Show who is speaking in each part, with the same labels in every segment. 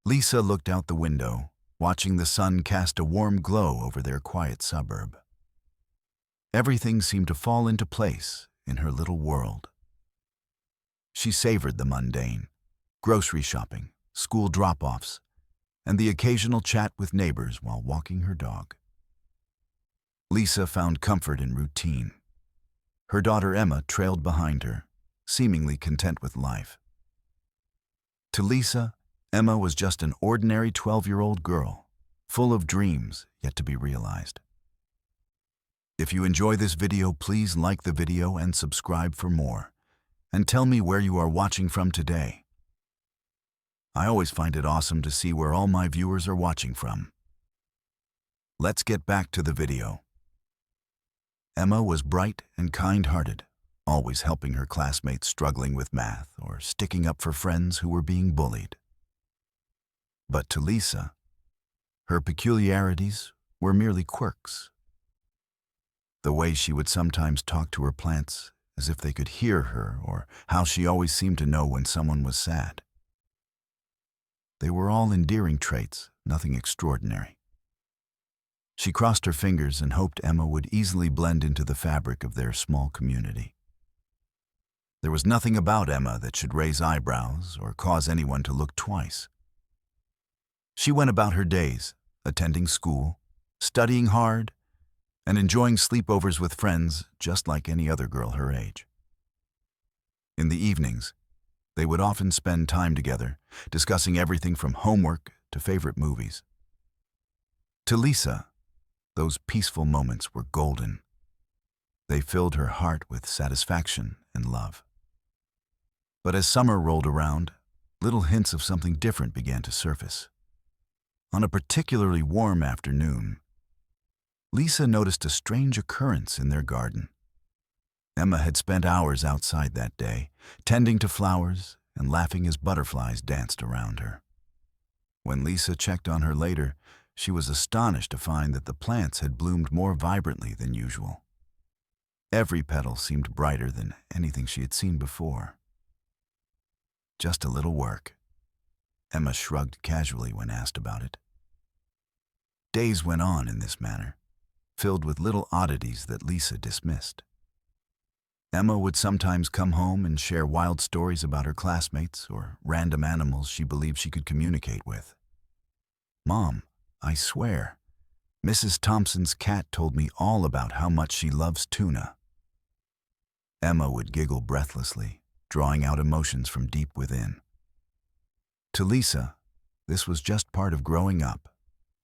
Speaker 1: Lisa looked out the window, watching the sun cast a warm glow over their quiet suburb. Everything seemed to fall into place in her little world. She savored the mundane: grocery shopping, school drop-offs, and the occasional chat with neighbors while walking her dog. Lisa found comfort in routine. Her daughter Emma trailed behind her, seemingly content with life. To Lisa, Emma was just an ordinary 12-year-old girl, full of dreams yet to be realized. If you enjoy this video, please like the video and subscribe for more. And tell me where you are watching from today. I always find it awesome to see where all my viewers are watching from. Let's get back to the video. Emma was bright and kind-hearted, always helping her classmates struggling with math or sticking up for friends who were being bullied. But to Lisa, her peculiarities were merely quirks. The way she would sometimes talk to her plants as if they could hear her, or how she always seemed to know when someone was sad. They were all endearing traits, nothing extraordinary. She crossed her fingers and hoped Emma would easily blend into the fabric of their small community. There was nothing about Emma that should raise eyebrows or cause anyone to look twice. She went about her days, attending school, studying hard, and enjoying sleepovers with friends just like any other girl her age. In the evenings, they would often spend time together, discussing everything from homework to favorite movies. To Lisa, those peaceful moments were golden. They filled her heart with satisfaction and love. But as summer rolled around, little hints of something different began to surface. On a particularly warm afternoon, Lisa noticed a strange occurrence in their garden. Emma had spent hours outside that day, tending to flowers and laughing as butterflies danced around her. When Lisa checked on her later, she was astonished to find that the plants had bloomed more vibrantly than usual. Every petal seemed brighter than anything she had seen before. Just a little work. Emma shrugged casually when asked about it. Days went on in this manner, filled with little oddities that Lisa dismissed. Emma would sometimes come home and share wild stories about her classmates or random animals she believed she could communicate with. "Mom, I swear, Mrs. Thompson's cat told me all about how much she loves tuna." Emma would giggle breathlessly, drawing out emotions from deep within. To Lisa, this was just part of growing up,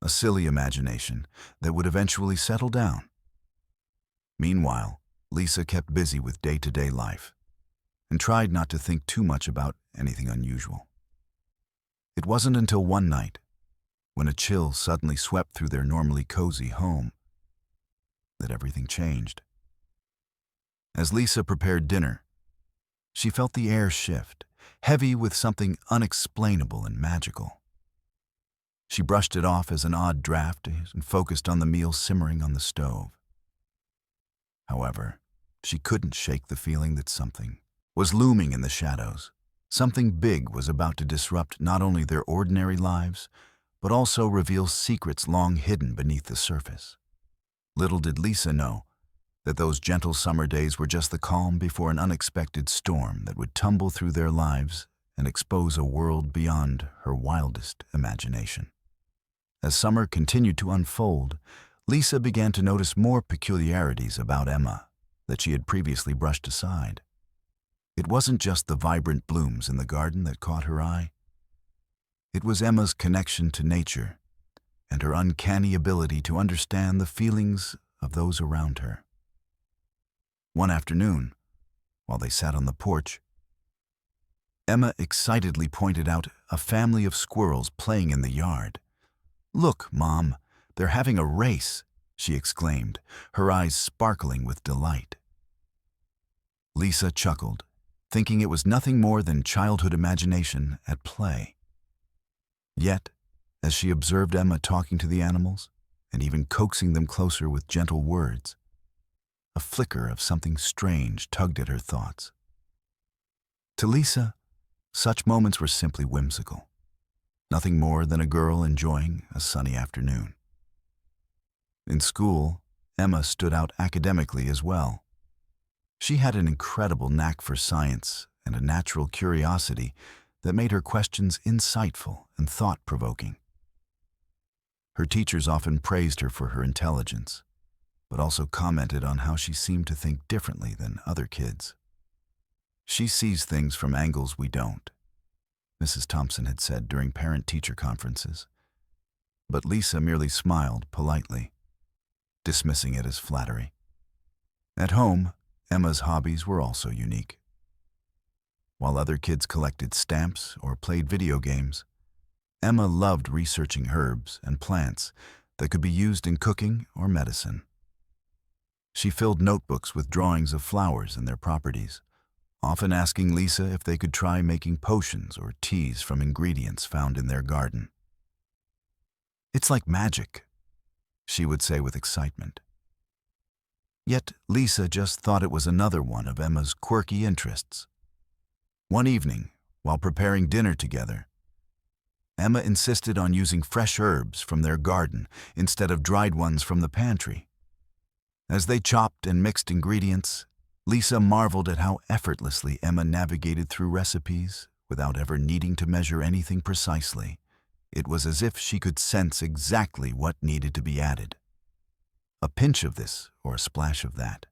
Speaker 1: a silly imagination that would eventually settle down. Meanwhile, Lisa kept busy with day-to-day life and tried not to think too much about anything unusual. It wasn't until one night, when a chill suddenly swept through their normally cozy home, that everything changed. As Lisa prepared dinner, she felt the air shift, heavy with something unexplainable and magical. She brushed it off as an odd draft and focused on the meal simmering on the stove. However, she couldn't shake the feeling that something was looming in the shadows. Something big was about to disrupt not only their ordinary lives, but also reveal secrets long hidden beneath the surface. Little did Lisa know that those gentle summer days were just the calm before an unexpected storm that would tumble through their lives and expose a world beyond her wildest imagination. As summer continued to unfold, Lisa began to notice more peculiarities about Emma that she had previously brushed aside. It wasn't just the vibrant blooms in the garden that caught her eye. It was Emma's connection to nature and her uncanny ability to understand the feelings of those around her. One afternoon, while they sat on the porch, Emma excitedly pointed out a family of squirrels playing in the yard. "Look, Mom, they're having a race," she exclaimed, her eyes sparkling with delight. Lisa chuckled, thinking it was nothing more than childhood imagination at play. Yet, as she observed Emma talking to the animals and even coaxing them closer with gentle words, a flicker of something strange tugged at her thoughts. To Lisa, such moments were simply whimsical. nothing more than a girl enjoying a sunny afternoon. In school, Emma stood out academically as well. She had an incredible knack for science and a natural curiosity that made her questions insightful and thought-provoking. Her teachers often praised her for her intelligence, but also commented on how she seemed to think differently than other kids. "She sees things from angles we don't," Mrs. Thompson had said during parent-teacher conferences. But Lisa merely smiled politely, dismissing it as flattery. At home, Emma's hobbies were also unique. While other kids collected stamps or played video games, Emma loved researching herbs and plants that could be used in cooking or medicine. She filled notebooks with drawings of flowers and their properties, often asking Lisa if they could try making potions or teas from ingredients found in their garden. "It's like magic," she would say with excitement. Yet Lisa just thought it was another one of Emma's quirky interests. One evening, while preparing dinner together, Emma insisted on using fresh herbs from their garden instead of dried ones from the pantry. As they chopped and mixed ingredients, Lisa marveled at how effortlessly Emma navigated through recipes without ever needing to measure anything precisely. It was as if she could sense exactly what needed to be added. A pinch of this or a splash of that,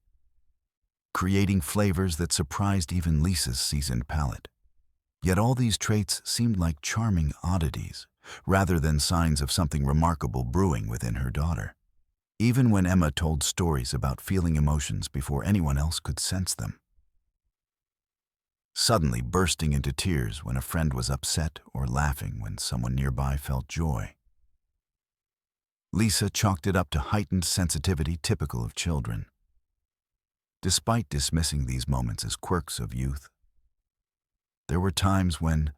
Speaker 1: creating flavors that surprised even Lisa's seasoned palate. Yet all these traits seemed like charming oddities, rather than signs of something remarkable brewing within her daughter. Even when Emma told stories about feeling emotions before anyone else could sense them. Suddenly bursting into tears when a friend was upset or laughing when someone nearby felt joy. Lisa chalked it up to heightened sensitivity typical of children. Despite dismissing these moments as quirks of youth, there were times when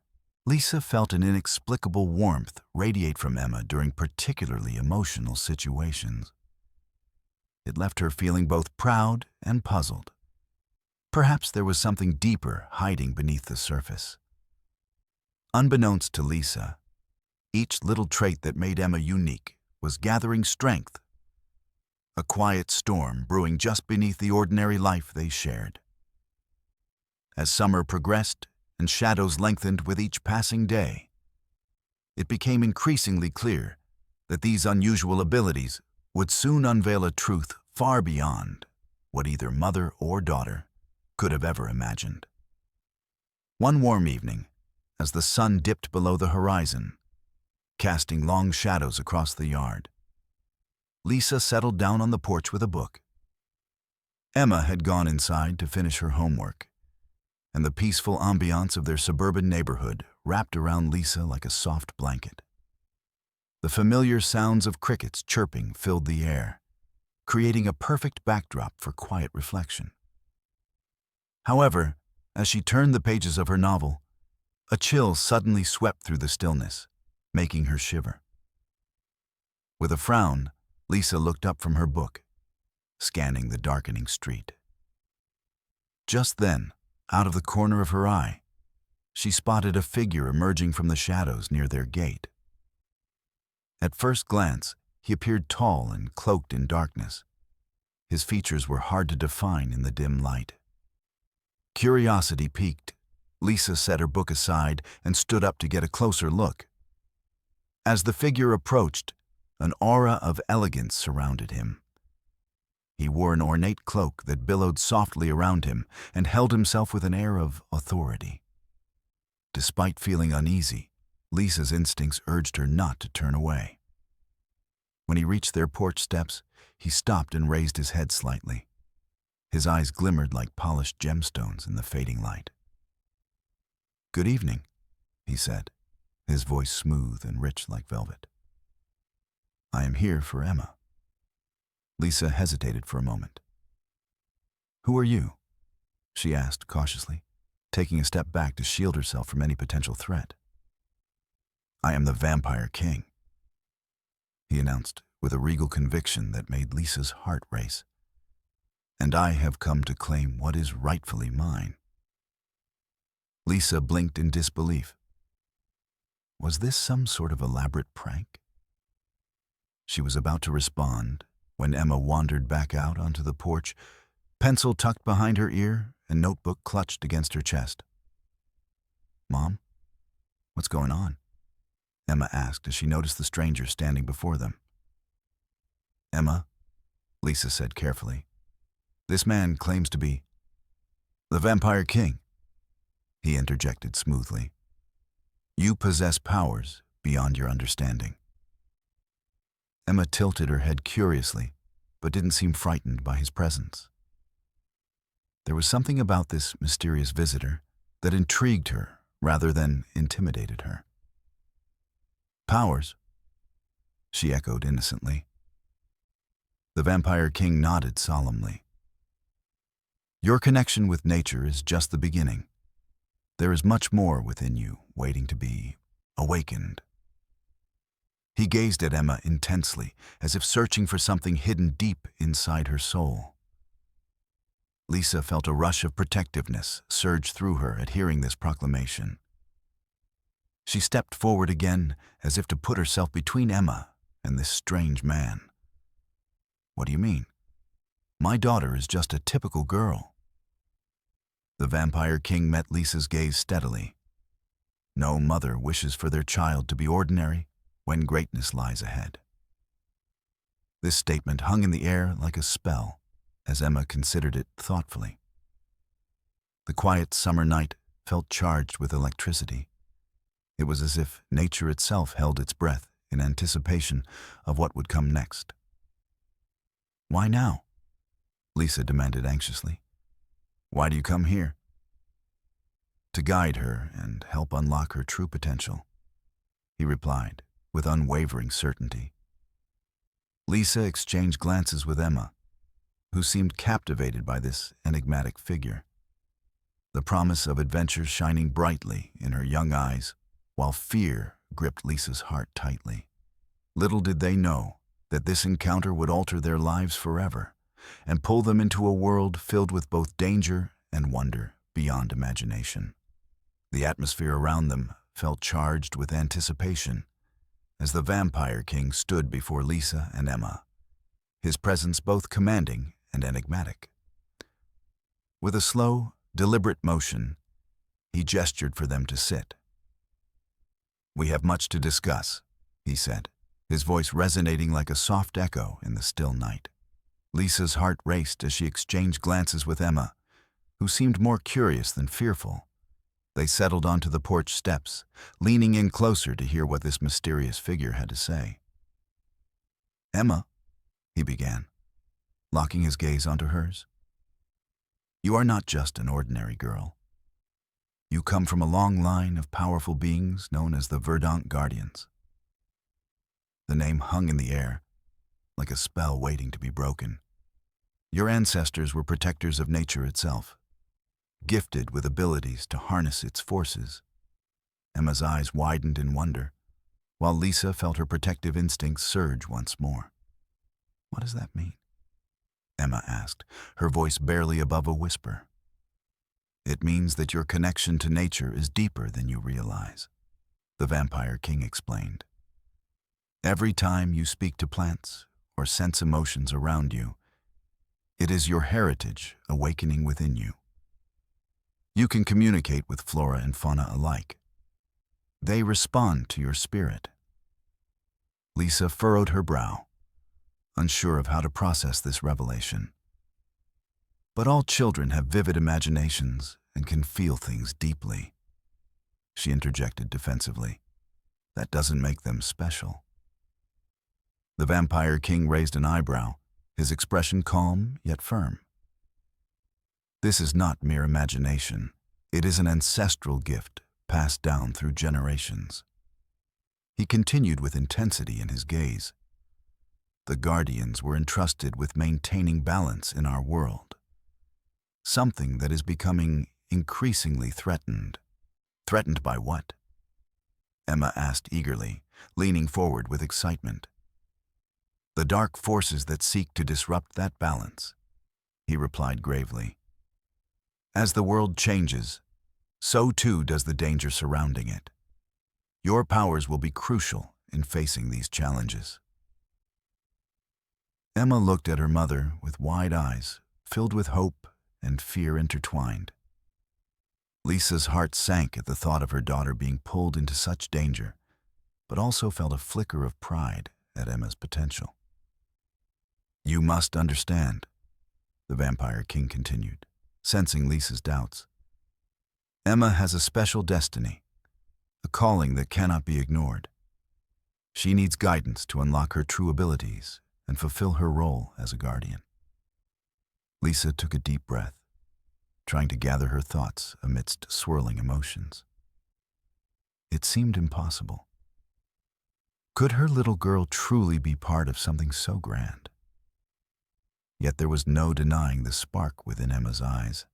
Speaker 1: Lisa felt an inexplicable warmth radiate from Emma during particularly emotional situations. It left her feeling both proud and puzzled. Perhaps there was something deeper hiding beneath the surface. Unbeknownst to Lisa, each little trait that made Emma unique was gathering strength, a quiet storm brewing just beneath the ordinary life they shared. As summer progressed and shadows lengthened with each passing day, it became increasingly clear that these unusual abilities would soon unveil a truth far beyond what either mother or daughter could have ever imagined. One warm evening, as the sun dipped below the horizon, casting long shadows across the yard, Lisa settled down on the porch with a book. Emma had gone inside to finish her homework, and the peaceful ambiance of their suburban neighborhood wrapped around Lisa like a soft blanket. The familiar sounds of crickets chirping filled the air, creating a perfect backdrop for quiet reflection. However, as she turned the pages of her novel, a chill suddenly swept through the stillness, making her shiver. With a frown, Lisa looked up from her book, scanning the darkening street. Just then, out of the corner of her eye, she spotted a figure emerging from the shadows near their gate. At first glance, he appeared tall and cloaked in darkness. His features were hard to define in the dim light. Curiosity piqued, Lisa set her book aside and stood up to get a closer look. As the figure approached, an aura of elegance surrounded him. He wore an ornate cloak that billowed softly around him and held himself with an air of authority. Despite feeling uneasy, Lisa's instincts urged her not to turn away. When he reached their porch steps, he stopped and raised his head slightly. His eyes glimmered like polished gemstones in the fading light. "Good evening," he said, his voice smooth and rich like velvet. "I am here for Emma." Lisa hesitated for a moment. "Who are you?" she asked cautiously, taking a step back to shield herself from any potential threat. "I am the Vampire King," he announced with a regal conviction that made Lisa's heart race. "And I have come to claim what is rightfully mine." Lisa blinked in disbelief. Was this some sort of elaborate prank? She was about to respond when Emma wandered back out onto the porch, pencil tucked behind her ear and notebook clutched against her chest. "Mom, what's going on?" Emma asked as she noticed the stranger standing before them. "Emma," Lisa said carefully, "this man claims to be the Vampire King," he interjected smoothly. "You possess powers beyond your understanding." Emma tilted her head curiously, but didn't seem frightened by his presence. There was something about this mysterious visitor that intrigued her rather than intimidated her. "Powers?" she echoed innocently. The Vampire King nodded solemnly. "Your connection with nature is just the beginning. There is much more within you waiting to be awakened." He gazed at Emma intensely, as if searching for something hidden deep inside her soul. Lisa felt a rush of protectiveness surge through her at hearing this proclamation. She stepped forward again, as if to put herself between Emma and this strange man. "What do you mean? My daughter is just a typical girl." The Vampire King met Lisa's gaze steadily. No mother wishes for their child to be ordinary when greatness lies ahead. This statement hung in the air like a spell, as Emma considered it thoughtfully. The quiet summer night felt charged with electricity. It was as if nature itself held its breath in anticipation of what would come next. "Why now?" Lisa demanded anxiously. "Why do you come here?" "To guide her and help unlock her true potential," he replied with unwavering certainty. Lisa exchanged glances with Emma, who seemed captivated by this enigmatic figure, the promise of adventure shining brightly in her young eyes, while fear gripped Lisa's heart tightly. Little did they know that this encounter would alter their lives forever and pull them into a world filled with both danger and wonder beyond imagination. The atmosphere around them felt charged with anticipation as the Vampire King stood before Lisa and Emma, his presence both commanding and enigmatic. With a slow, deliberate motion, he gestured for them to sit. "We have much to discuss," he said, his voice resonating like a soft echo in the still night. Lisa's heart raced as she exchanged glances with Emma, who seemed more curious than fearful. They settled onto the porch steps, leaning in closer to hear what this mysterious figure had to say. "Emma," he began, locking his gaze onto hers, "you are not just an ordinary girl. You come from a long line of powerful beings known as the Verdant Guardians." The name hung in the air, like a spell waiting to be broken. Your ancestors were protectors of nature itself, gifted with abilities to harness its forces. Emma's eyes widened in wonder, while Lisa felt her protective instincts surge once more. "What does that mean?" Emma asked, her voice barely above a whisper. "It means that your connection to nature is deeper than you realize," the Vampire King explained. "Every time you speak to plants or sense emotions around you, it is your heritage awakening within you. You can communicate with flora and fauna alike. They respond to your spirit." Lisa furrowed her brow, unsure of how to process this revelation. "But all children have vivid imaginations and can feel things deeply," she interjected defensively. "That doesn't make them special." The Vampire King raised an eyebrow, his expression calm yet firm. "This is not mere imagination. It is an ancestral gift passed down through generations." He continued with intensity in his gaze. "The Guardians were entrusted with maintaining balance in our world, something that is becoming increasingly threatened." "Threatened by what?" Emma asked eagerly, leaning forward with excitement. "The dark forces that seek to disrupt that balance," he replied gravely. "As the world changes, so too does the danger surrounding it. Your powers will be crucial in facing these challenges. Emma looked at her mother with wide eyes, filled with hope and fear intertwined. Lisa's heart sank at the thought of her daughter being pulled into such danger, but also felt a flicker of pride at Emma's potential. You must understand, the Vampire King continued, sensing Lisa's doubts. Emma has a special destiny, a calling that cannot be ignored. She needs guidance to unlock her true abilities and fulfill her role as a guardian. Lisa took a deep breath, trying to gather her thoughts amidst swirling emotions. It seemed impossible. Could her little girl truly be part of something so grand? Yet there was no denying the spark within Emma's eyes,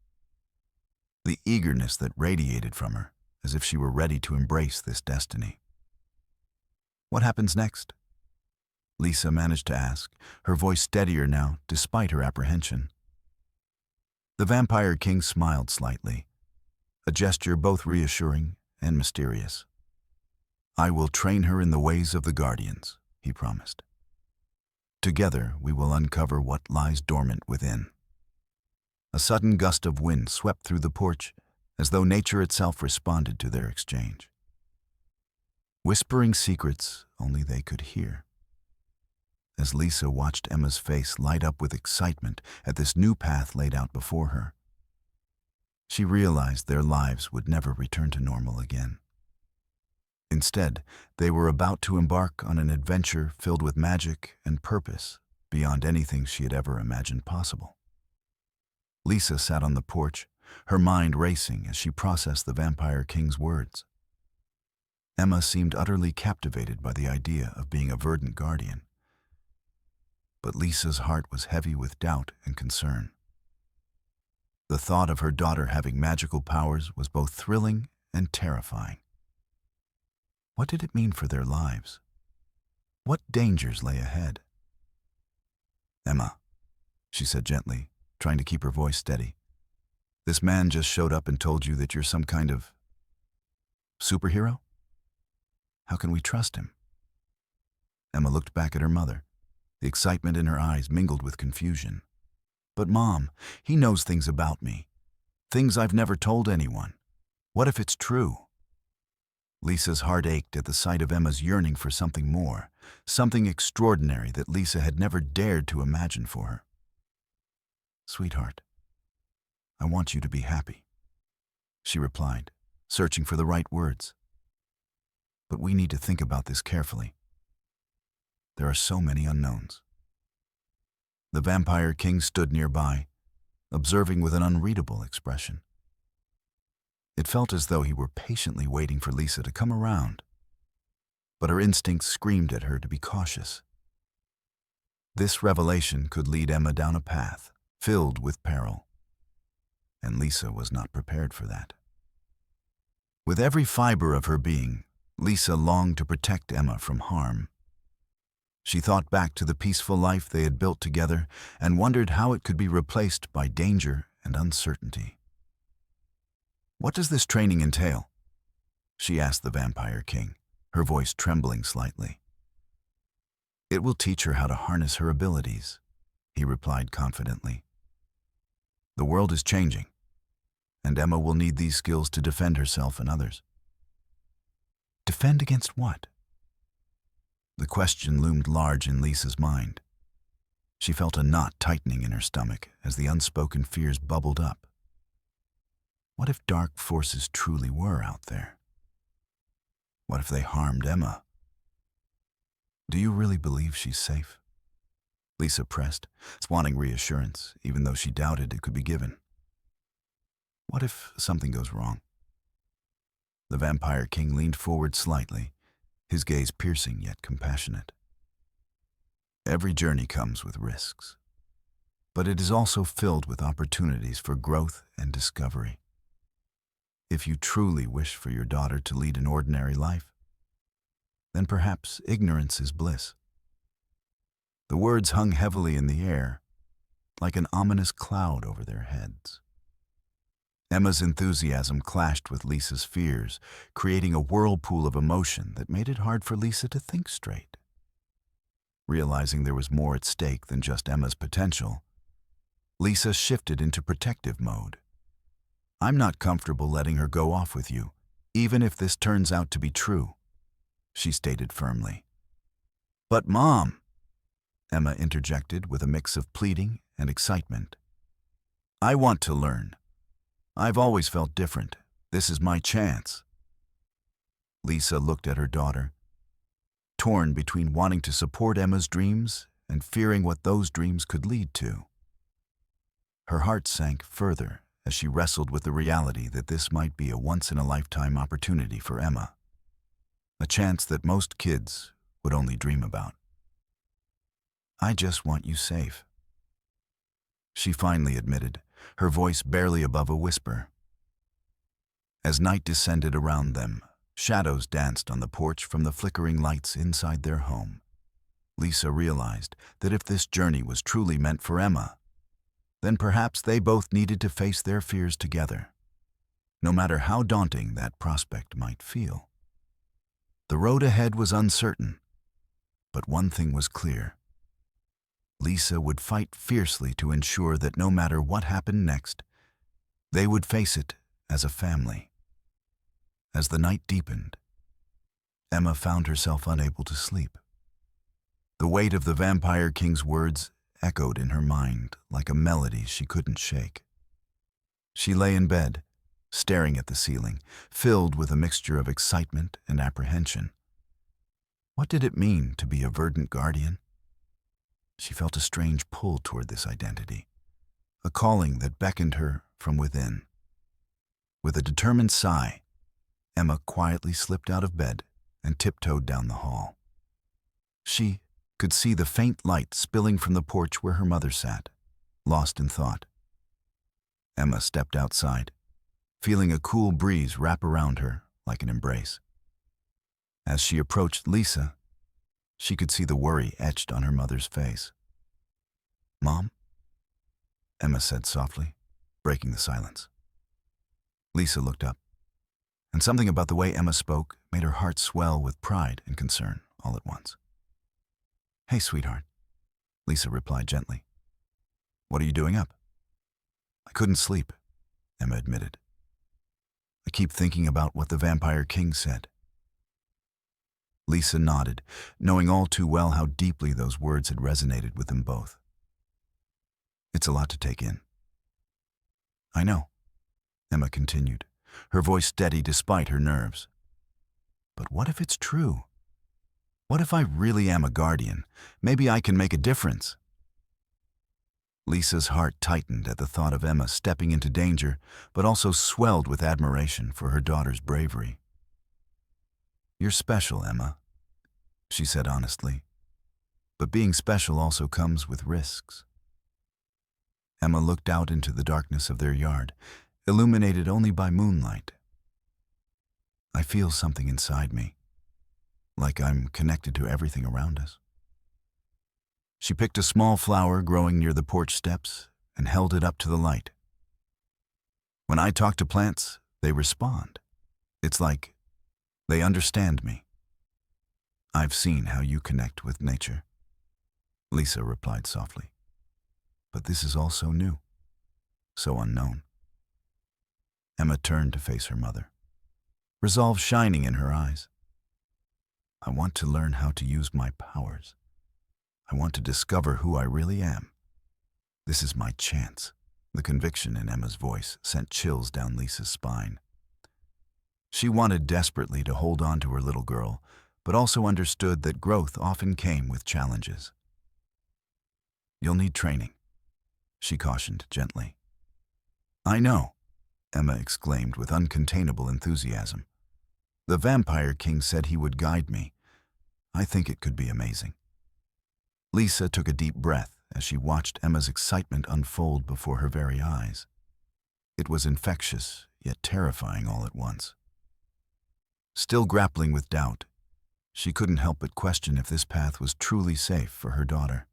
Speaker 1: the eagerness that radiated from her, as if she were ready to embrace this destiny. What happens next? Lisa managed to ask, her voice steadier now despite her apprehension. The Vampire King smiled slightly, a gesture both reassuring and mysterious. I will train her in the ways of the Guardians, he promised. Together we will uncover what lies dormant within. A sudden gust of wind swept through the porch, as though nature itself responded to their exchange. Whispering secrets only they could hear. As Lisa watched Emma's face light up with excitement at this new path laid out before her, she realized their lives would never return to normal again. Instead, they were about to embark on an adventure filled with magic and purpose beyond anything she had ever imagined possible. Lisa sat on the porch, her mind racing as she processed the Vampire King's words. Emma seemed utterly captivated by the idea of being a verdant guardian. But Lisa's heart was heavy with doubt and concern. The thought of her daughter having magical powers was both thrilling and terrifying. What did it mean for their lives? What dangers lay ahead? Emma, she said gently, trying to keep her voice steady. This man just showed up and told you that you're some kind of superhero? How can we trust him? Emma looked back at her mother. The excitement in her eyes mingled with confusion. But Mom, he knows things about me. Things I've never told anyone. What if it's true? Lisa's heart ached at the sight of Emma's yearning for something more, something extraordinary that Lisa had never dared to imagine for her. Sweetheart, I want you to be happy, she replied, searching for the right words. But we need to think about this carefully. There are so many unknowns. The Vampire King stood nearby, observing with an unreadable expression. It felt as though he were patiently waiting for Lisa to come around, but her instincts screamed at her to be cautious. This revelation could lead Emma down a path filled with peril, and Lisa was not prepared for that. With every fiber of her being, Lisa longed to protect Emma from harm. She thought back to the peaceful life they had built together and wondered how it could be replaced by danger and uncertainty. What does this training entail? She asked the Vampire King, her voice trembling slightly. It will teach her how to harness her abilities, he replied confidently. The world is changing, and Emma will need these skills to defend herself and others. Defend against what? The question loomed large in Lisa's mind. She felt a knot tightening in her stomach as the unspoken fears bubbled up. What if dark forces truly were out there? What if they harmed Emma? Do you really believe she's safe? Lisa pressed, wanting reassurance, even though she doubted it could be given. What if something goes wrong? The Vampire King leaned forward slightly, his gaze piercing yet compassionate. Every journey comes with risks, but it is also filled with opportunities for growth and discovery. If you truly wish for your daughter to lead an ordinary life, then perhaps ignorance is bliss. The words hung heavily in the air, like an ominous cloud over their heads. Emma's enthusiasm clashed with Lisa's fears, creating a whirlpool of emotion that made it hard for Lisa to think straight. Realizing there was more at stake than just Emma's potential, Lisa shifted into protective mode. "I'm not comfortable letting her go off with you, even if this turns out to be true," she stated firmly. "But Mom," Emma interjected with a mix of pleading and excitement. "I want to learn. I've always felt different. This is my chance." Lisa looked at her daughter, torn between wanting to support Emma's dreams and fearing what those dreams could lead to. Her heart sank further as she wrestled with the reality that this might be a once-in-a-lifetime opportunity for Emma, a chance that most kids would only dream about. "I just want you safe," she finally admitted, her voice barely above a whisper. As night descended around them, shadows danced on the porch from the flickering lights inside their home. Lisa realized that if this journey was truly meant for Emma, then perhaps they both needed to face their fears together, no matter how daunting that prospect might feel. The road ahead was uncertain, but one thing was clear. Lisa would fight fiercely to ensure that no matter what happened next, they would face it as a family. As the night deepened, Emma found herself unable to sleep. The weight of the Vampire King's words echoed in her mind like a melody she couldn't shake. She lay in bed, staring at the ceiling, filled with a mixture of excitement and apprehension. What did it mean to be a verdant guardian? She felt a strange pull toward this identity, a calling that beckoned her from within. With a determined sigh, Emma quietly slipped out of bed and tiptoed down the hall. She could see the faint light spilling from the porch where her mother sat, lost in thought. Emma stepped outside, feeling a cool breeze wrap around her like an embrace. As she approached Lisa, she could see the worry etched on her mother's face. "Mom?" Emma said softly, breaking the silence. Lisa looked up, and something about the way Emma spoke made her heart swell with pride and concern all at once. "Hey, sweetheart," Lisa replied gently. "What are you doing up?" "I couldn't sleep," Emma admitted. "I keep thinking about what the Vampire King said." Lisa nodded, knowing all too well how deeply those words had resonated with them both. "It's a lot to take in." "I know," Emma continued, her voice steady despite her nerves. "But what if it's true? What if I really am a guardian? Maybe I can make a difference." Lisa's heart tightened at the thought of Emma stepping into danger, but also swelled with admiration for her daughter's bravery. "You're special, Emma," she said honestly. "But being special also comes with risks." Emma looked out into the darkness of their yard, illuminated only by moonlight. "I feel something inside me, like I'm connected to everything around us." She picked a small flower growing near the porch steps and held it up to the light. "When I talk to plants, they respond. It's like they understand me." "I've seen how you connect with nature," Lisa replied softly. "But this is all so new, so unknown." Emma turned to face her mother, resolve shining in her eyes. "I want to learn how to use my powers. I want to discover who I really am. This is my chance." The conviction in Emma's voice sent chills down Lisa's spine. She wanted desperately to hold on to her little girl, but also understood that growth often came with challenges. "You'll need training," she cautioned gently. "I know," Emma exclaimed with uncontainable enthusiasm. "The Vampire King said he would guide me. I think it could be amazing." Lisa took a deep breath as she watched Emma's excitement unfold before her very eyes. It was infectious, yet terrifying all at once. Still grappling with doubt, she couldn't help but question if this path was truly safe for her daughter.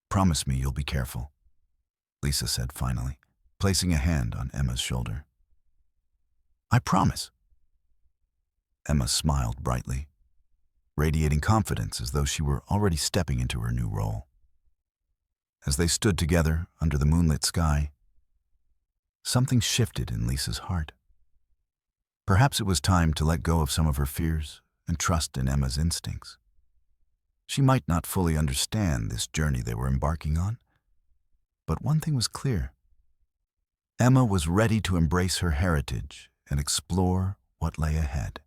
Speaker 1: "Promise me you'll be careful," Lisa said finally. placing a hand on Emma's shoulder. "I promise." Emma smiled brightly, radiating confidence as though she were already stepping into her new role. As they stood together under the moonlit sky, something shifted in Lisa's heart. Perhaps it was time to let go of some of her fears and trust in Emma's instincts. She might not fully understand this journey they were embarking on, but one thing was clear. Emma was ready to embrace her heritage and explore what lay ahead.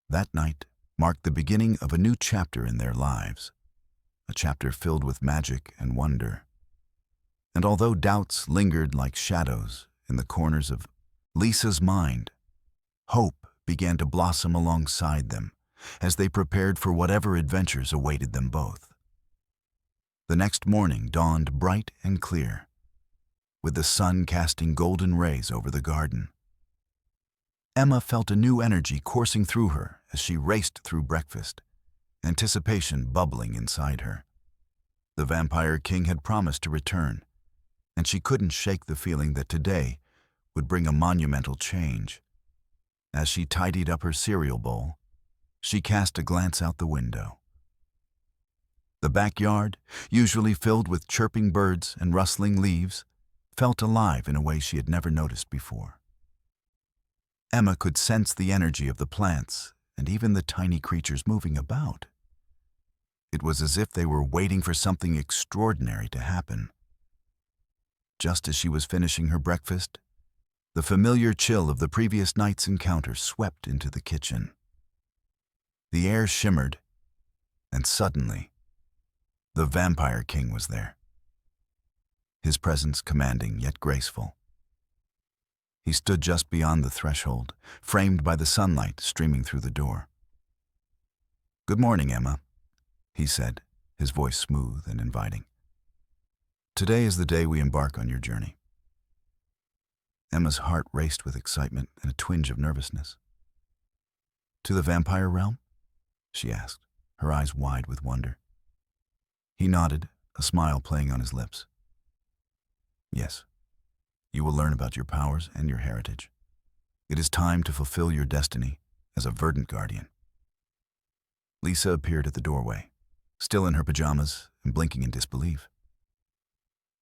Speaker 1: That night marked the beginning of a new chapter in their lives, a chapter filled with magic and wonder. And although doubts lingered like shadows in the corners of Lisa's mind, hope began to blossom alongside them as they prepared for whatever adventures awaited them both. The next morning dawned bright and clear, with the sun casting golden rays over the garden. Emma felt a new energy coursing through her as she raced through breakfast, anticipation bubbling inside her. The Vampire King had promised to return, and she couldn't shake the feeling that today would bring a monumental change. As she tidied up her cereal bowl, she cast a glance out the window. The backyard, usually filled with chirping birds and rustling leaves, felt alive in a way she had never noticed before. Emma could sense the energy of the plants and even the tiny creatures moving about. It was as if they were waiting for something extraordinary to happen. Just as she was finishing her breakfast, the familiar chill of the previous night's encounter swept into the kitchen. The air shimmered, and suddenly, the Vampire King was there. His presence commanding yet graceful. He stood just beyond the threshold, framed by the sunlight streaming through the door. "Good morning, Emma," he said, his voice smooth and inviting. "Today is the day we embark on your journey." Emma's heart raced with excitement and a twinge of nervousness. "To the vampire realm?" she asked, her eyes wide with wonder. He nodded, a smile playing on his lips. "Yes. You will learn about your powers and your heritage. It is time to fulfill your destiny as a verdant guardian." Lisa appeared at the doorway, still in her pajamas and blinking in disbelief.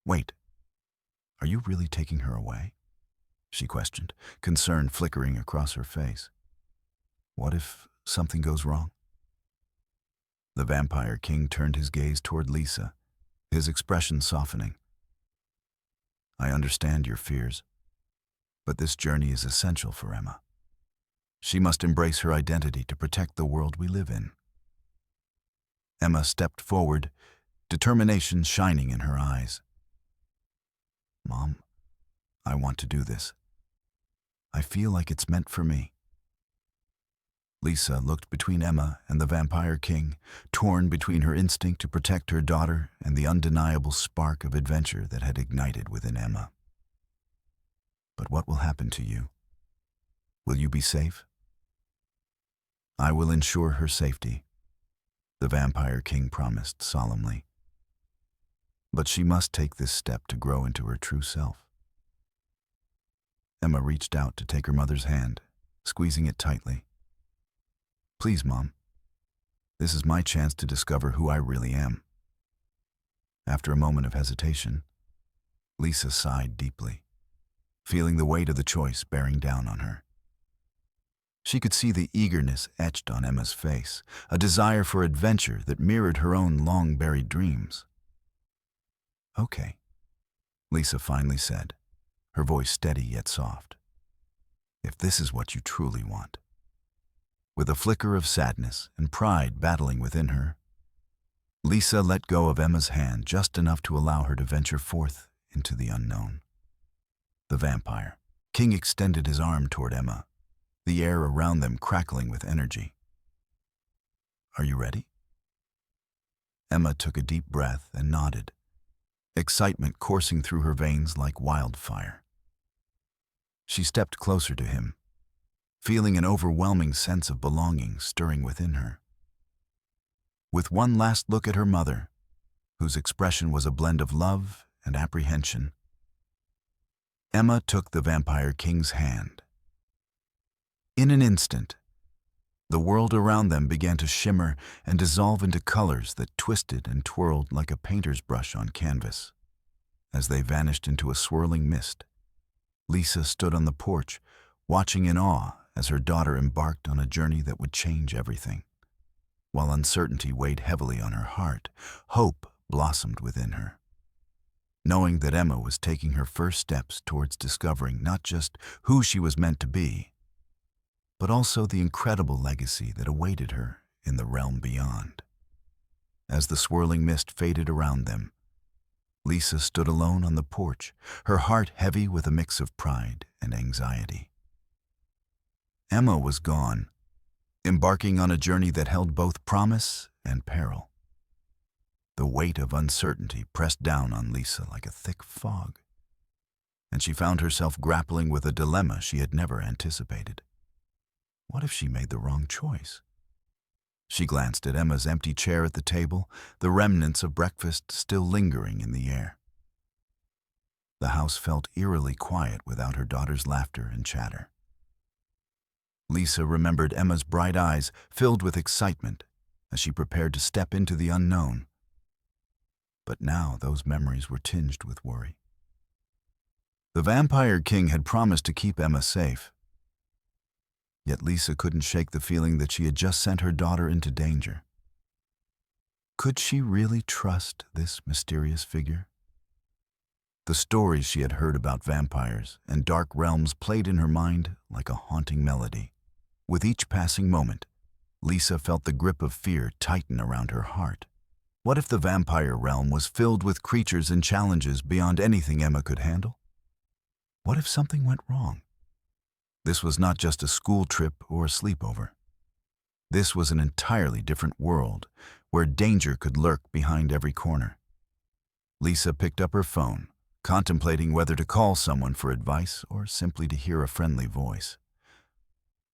Speaker 1: "Wait, are you really taking her away?" she questioned, concern flickering across her face. "What if something goes wrong?" The Vampire King turned his gaze toward Lisa, his expression softening. "I understand your fears, but this journey is essential for Emma. She must embrace her identity to protect the world we live in." Emma stepped forward, determination shining in her eyes. "Mom, I want to do this. I feel like it's meant for me." Lisa looked between Emma and the Vampire King, torn between her instinct to protect her daughter and the undeniable spark of adventure that had ignited within Emma. "But what will happen to you? Will you be safe?" "I will ensure her safety," the Vampire King promised solemnly. "But she must take this step to grow into her true self." Emma reached out to take her mother's hand, squeezing it tightly. "Please, Mom. This is my chance to discover who I really am." After a moment of hesitation, Lisa sighed deeply, feeling the weight of the choice bearing down on her. She could see the eagerness etched on Emma's face, a desire for adventure that mirrored her own long-buried dreams. "Okay," Lisa finally said, her voice steady yet soft. "If this is what you truly want." With a flicker of sadness and pride battling within her, Lisa let go of Emma's hand just enough to allow her to venture forth into the unknown. The Vampire King extended his arm toward Emma, the air around them crackling with energy. "Are you ready?" Emma took a deep breath and nodded, excitement coursing through her veins like wildfire. She stepped closer to him, feeling an overwhelming sense of belonging stirring within her. With one last look at her mother, whose expression was a blend of love and apprehension, Emma took the Vampire King's hand. In an instant, the world around them began to shimmer and dissolve into colors that twisted and twirled like a painter's brush on canvas. As they vanished into a swirling mist, Lisa stood on the porch, watching in awe as her daughter embarked on a journey that would change everything. While uncertainty weighed heavily on her heart, hope blossomed within her. Knowing that Emma was taking her first steps towards discovering not just who she was meant to be, but also the incredible legacy that awaited her in the realm beyond. As the swirling mist faded around them, Lisa stood alone on the porch, her heart heavy with a mix of pride and anxiety. Emma was gone, embarking on a journey that held both promise and peril. The weight of uncertainty pressed down on Lisa like a thick fog, and she found herself grappling with a dilemma she had never anticipated. What if she made the wrong choice? She glanced at Emma's empty chair at the table, the remnants of breakfast still lingering in the air. The house felt eerily quiet without her daughter's laughter and chatter. Lisa remembered Emma's bright eyes filled with excitement as she prepared to step into the unknown. But now those memories were tinged with worry. The Vampire King had promised to keep Emma safe. Yet Lisa couldn't shake the feeling that she had just sent her daughter into danger. Could she really trust this mysterious figure? The stories she had heard about vampires and dark realms played in her mind like a haunting melody. With each passing moment, Lisa felt the grip of fear tighten around her heart. What if the vampire realm was filled with creatures and challenges beyond anything Emma could handle? What if something went wrong? This was not just a school trip or a sleepover. This was an entirely different world where danger could lurk behind every corner. Lisa picked up her phone, contemplating whether to call someone for advice or simply to hear a friendly voice.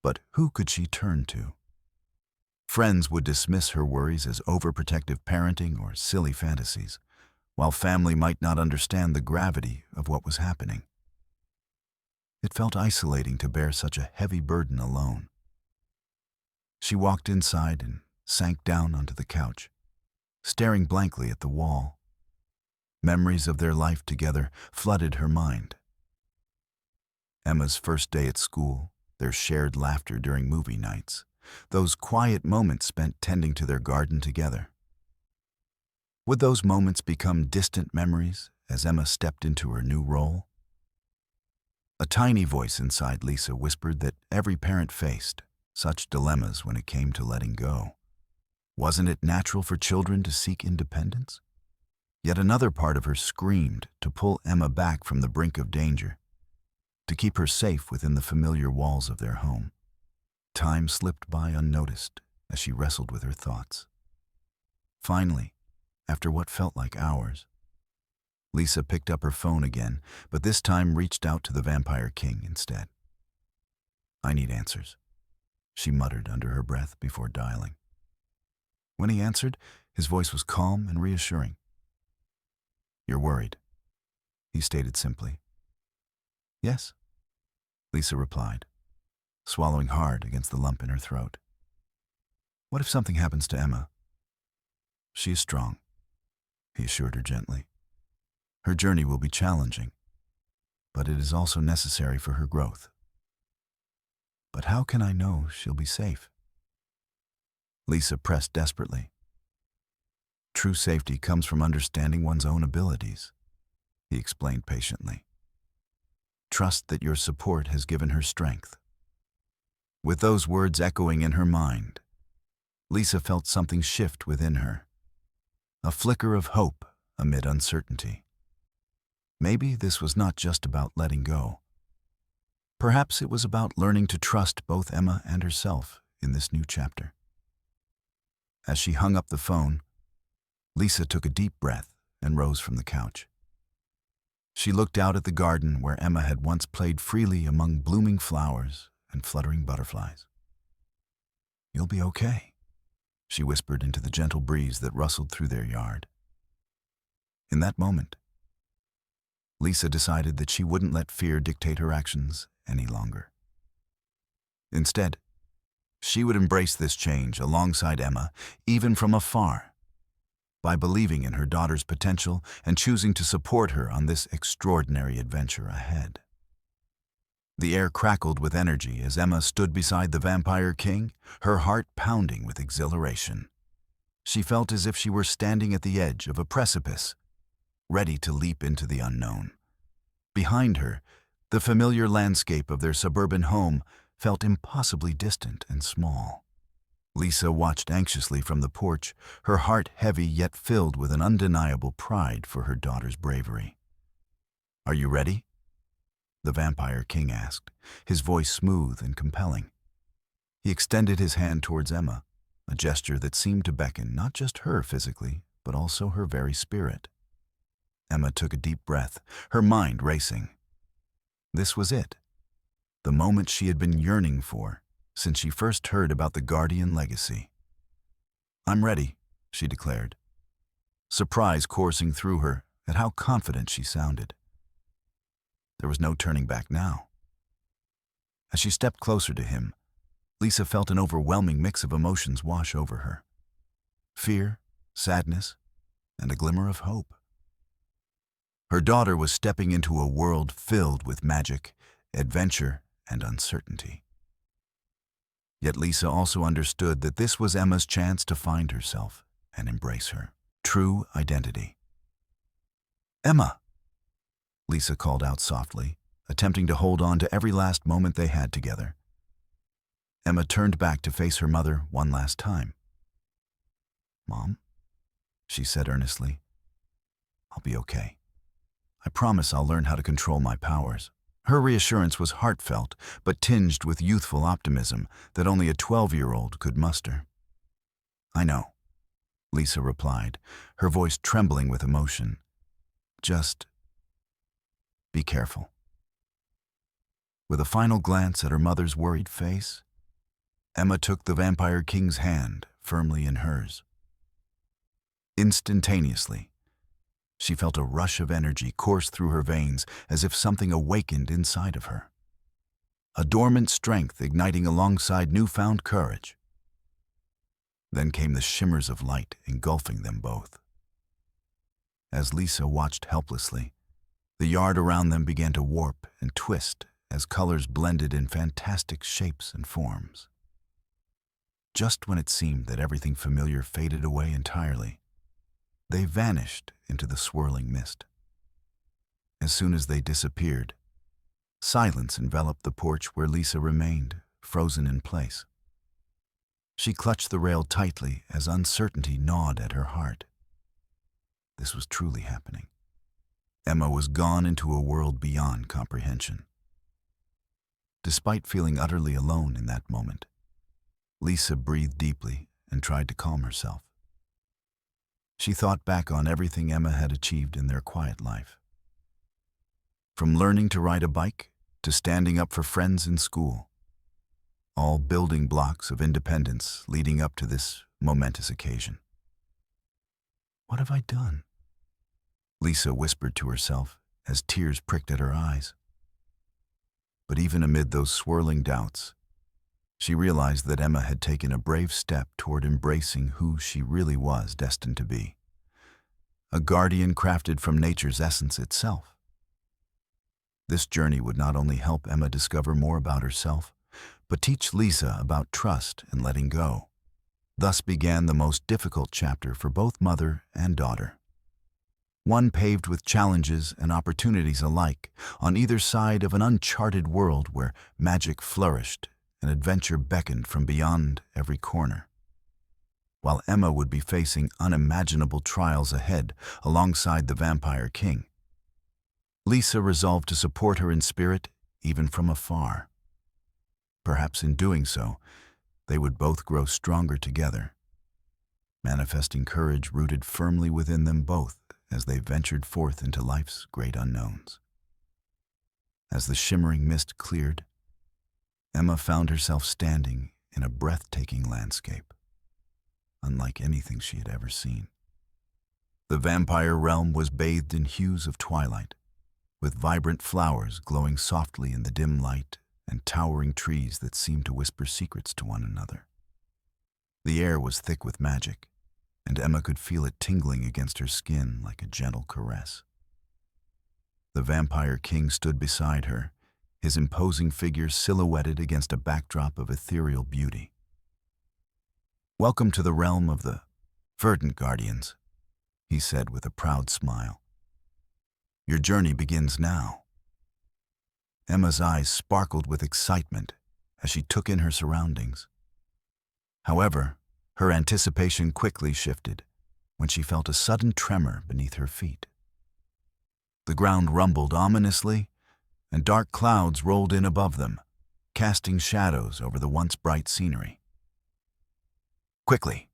Speaker 1: But who could she turn to? Friends would dismiss her worries as overprotective parenting or silly fantasies, while family might not understand the gravity of what was happening. It felt isolating to bear such a heavy burden alone. She walked inside and sank down onto the couch, staring blankly at the wall. Memories of their life together flooded her mind. Emma's first day at school, their shared laughter during movie nights, those quiet moments spent tending to their garden together. Would those moments become distant memories as Emma stepped into her new role? A tiny voice inside Lisa whispered that every parent faced such dilemmas when it came to letting go. Wasn't it natural for children to seek independence? Yet another part of her screamed to pull Emma back from the brink of danger, to keep her safe within the familiar walls of their home. Time slipped by unnoticed as she wrestled with her thoughts. Finally, after what felt like hours, Lisa picked up her phone again, but this time reached out to the Vampire King instead. "I need answers," she muttered under her breath before dialing. When he answered, his voice was calm and reassuring. "You're worried," he stated simply. "Yes," Lisa replied, swallowing hard against the lump in her throat. "What if something happens to Emma?" "She is strong," he assured her gently. "Her journey will be challenging, but it is also necessary for her growth." "But how can I know she'll be safe?" Lisa pressed desperately. "True safety comes from understanding one's own abilities," he explained patiently. "Trust that your support has given her strength." With those words echoing in her mind, Lisa felt something shift within her, a flicker of hope amid uncertainty. Maybe this was not just about letting go. Perhaps it was about learning to trust both Emma and herself in this new chapter. As she hung up the phone, Lisa took a deep breath and rose from the couch. She looked out at the garden where Emma had once played freely among blooming flowers and fluttering butterflies. "You'll be okay," she whispered into the gentle breeze that rustled through their yard. In that moment, Lisa decided that she wouldn't let fear dictate her actions any longer. Instead, she would embrace this change alongside Emma, even from afar, by believing in her daughter's potential and choosing to support her on this extraordinary adventure ahead. The air crackled with energy as Emma stood beside the Vampire King, her heart pounding with exhilaration. She felt as if she were standing at the edge of a precipice, ready to leap into the unknown. Behind her, the familiar landscape of their suburban home felt impossibly distant and small. Lisa watched anxiously from the porch, her heart heavy yet filled with an undeniable pride for her daughter's bravery. "Are you ready?" the Vampire King asked, his voice smooth and compelling. He extended his hand towards Emma, a gesture that seemed to beckon not just her physically, but also her very spirit. Emma took a deep breath, her mind racing. This was it, the moment she had been yearning for since she first heard about the Guardian legacy. "I'm ready," she declared, surprise coursing through her at how confident she sounded. There was no turning back now. As she stepped closer to him, Lisa felt an overwhelming mix of emotions wash over her. Fear, sadness, and a glimmer of hope. Her daughter was stepping into a world filled with magic, adventure, and uncertainty. Yet Lisa also understood that this was Emma's chance to find herself and embrace her true identity. "Emma!" Lisa called out softly, attempting to hold on to every last moment they had together. Emma turned back to face her mother one last time. "Mom," she said earnestly, "I'll be okay. I promise I'll learn how to control my powers." Her reassurance was heartfelt, but tinged with youthful optimism that only a 12-year-old could muster. "I know," Lisa replied, her voice trembling with emotion. "Just be careful." With a final glance at her mother's worried face, Emma took the Vampire King's hand firmly in hers. Instantaneously, she felt a rush of energy course through her veins as if something awakened inside of her. A dormant strength igniting alongside newfound courage. Then came the shimmers of light engulfing them both. As Lisa watched helplessly, the yard around them began to warp and twist as colors blended in fantastic shapes and forms. Just when it seemed that everything familiar faded away entirely, they vanished into the swirling mist. As soon as they disappeared, silence enveloped the porch where Lisa remained, frozen in place. She clutched the rail tightly as uncertainty gnawed at her heart. This was truly happening. Emma was gone into a world beyond comprehension. Despite feeling utterly alone in that moment, Lisa breathed deeply and tried to calm herself. She thought back on everything Emma had achieved in their quiet life. From learning to ride a bike to standing up for friends in school, all building blocks of independence leading up to this momentous occasion. "What have I done?" Lisa whispered to herself as tears pricked at her eyes. But even amid those swirling doubts, she realized that Emma had taken a brave step toward embracing who she really was destined to be. A guardian crafted from nature's essence itself. This journey would not only help Emma discover more about herself, but teach Lisa about trust and letting go. Thus began the most difficult chapter for both mother and daughter. One paved with challenges and opportunities alike, on either side of an uncharted world where magic flourished and adventure beckoned from beyond every corner. While Emma would be facing unimaginable trials ahead alongside the Vampire King, Lisa resolved to support her in spirit even from afar. Perhaps in doing so, they would both grow stronger together, manifesting courage rooted firmly within them both as they ventured forth into life's great unknowns. As the shimmering mist cleared, Emma found herself standing in a breathtaking landscape, unlike anything she had ever seen. The vampire realm was bathed in hues of twilight, with vibrant flowers glowing softly in the dim light and towering trees that seemed to whisper secrets to one another. The air was thick with magic, and Emma could feel it tingling against her skin like a gentle caress. The Vampire King stood beside her, his imposing figure silhouetted against a backdrop of ethereal beauty. "Welcome to the realm of the verdant guardians," he said with a proud smile. "Your journey begins now." Emma's eyes sparkled with excitement as she took in her surroundings. However, her anticipation quickly shifted when she felt a sudden tremor beneath her feet. The ground rumbled ominously, and dark clouds rolled in above them, casting shadows over the once bright scenery. "Quickly,"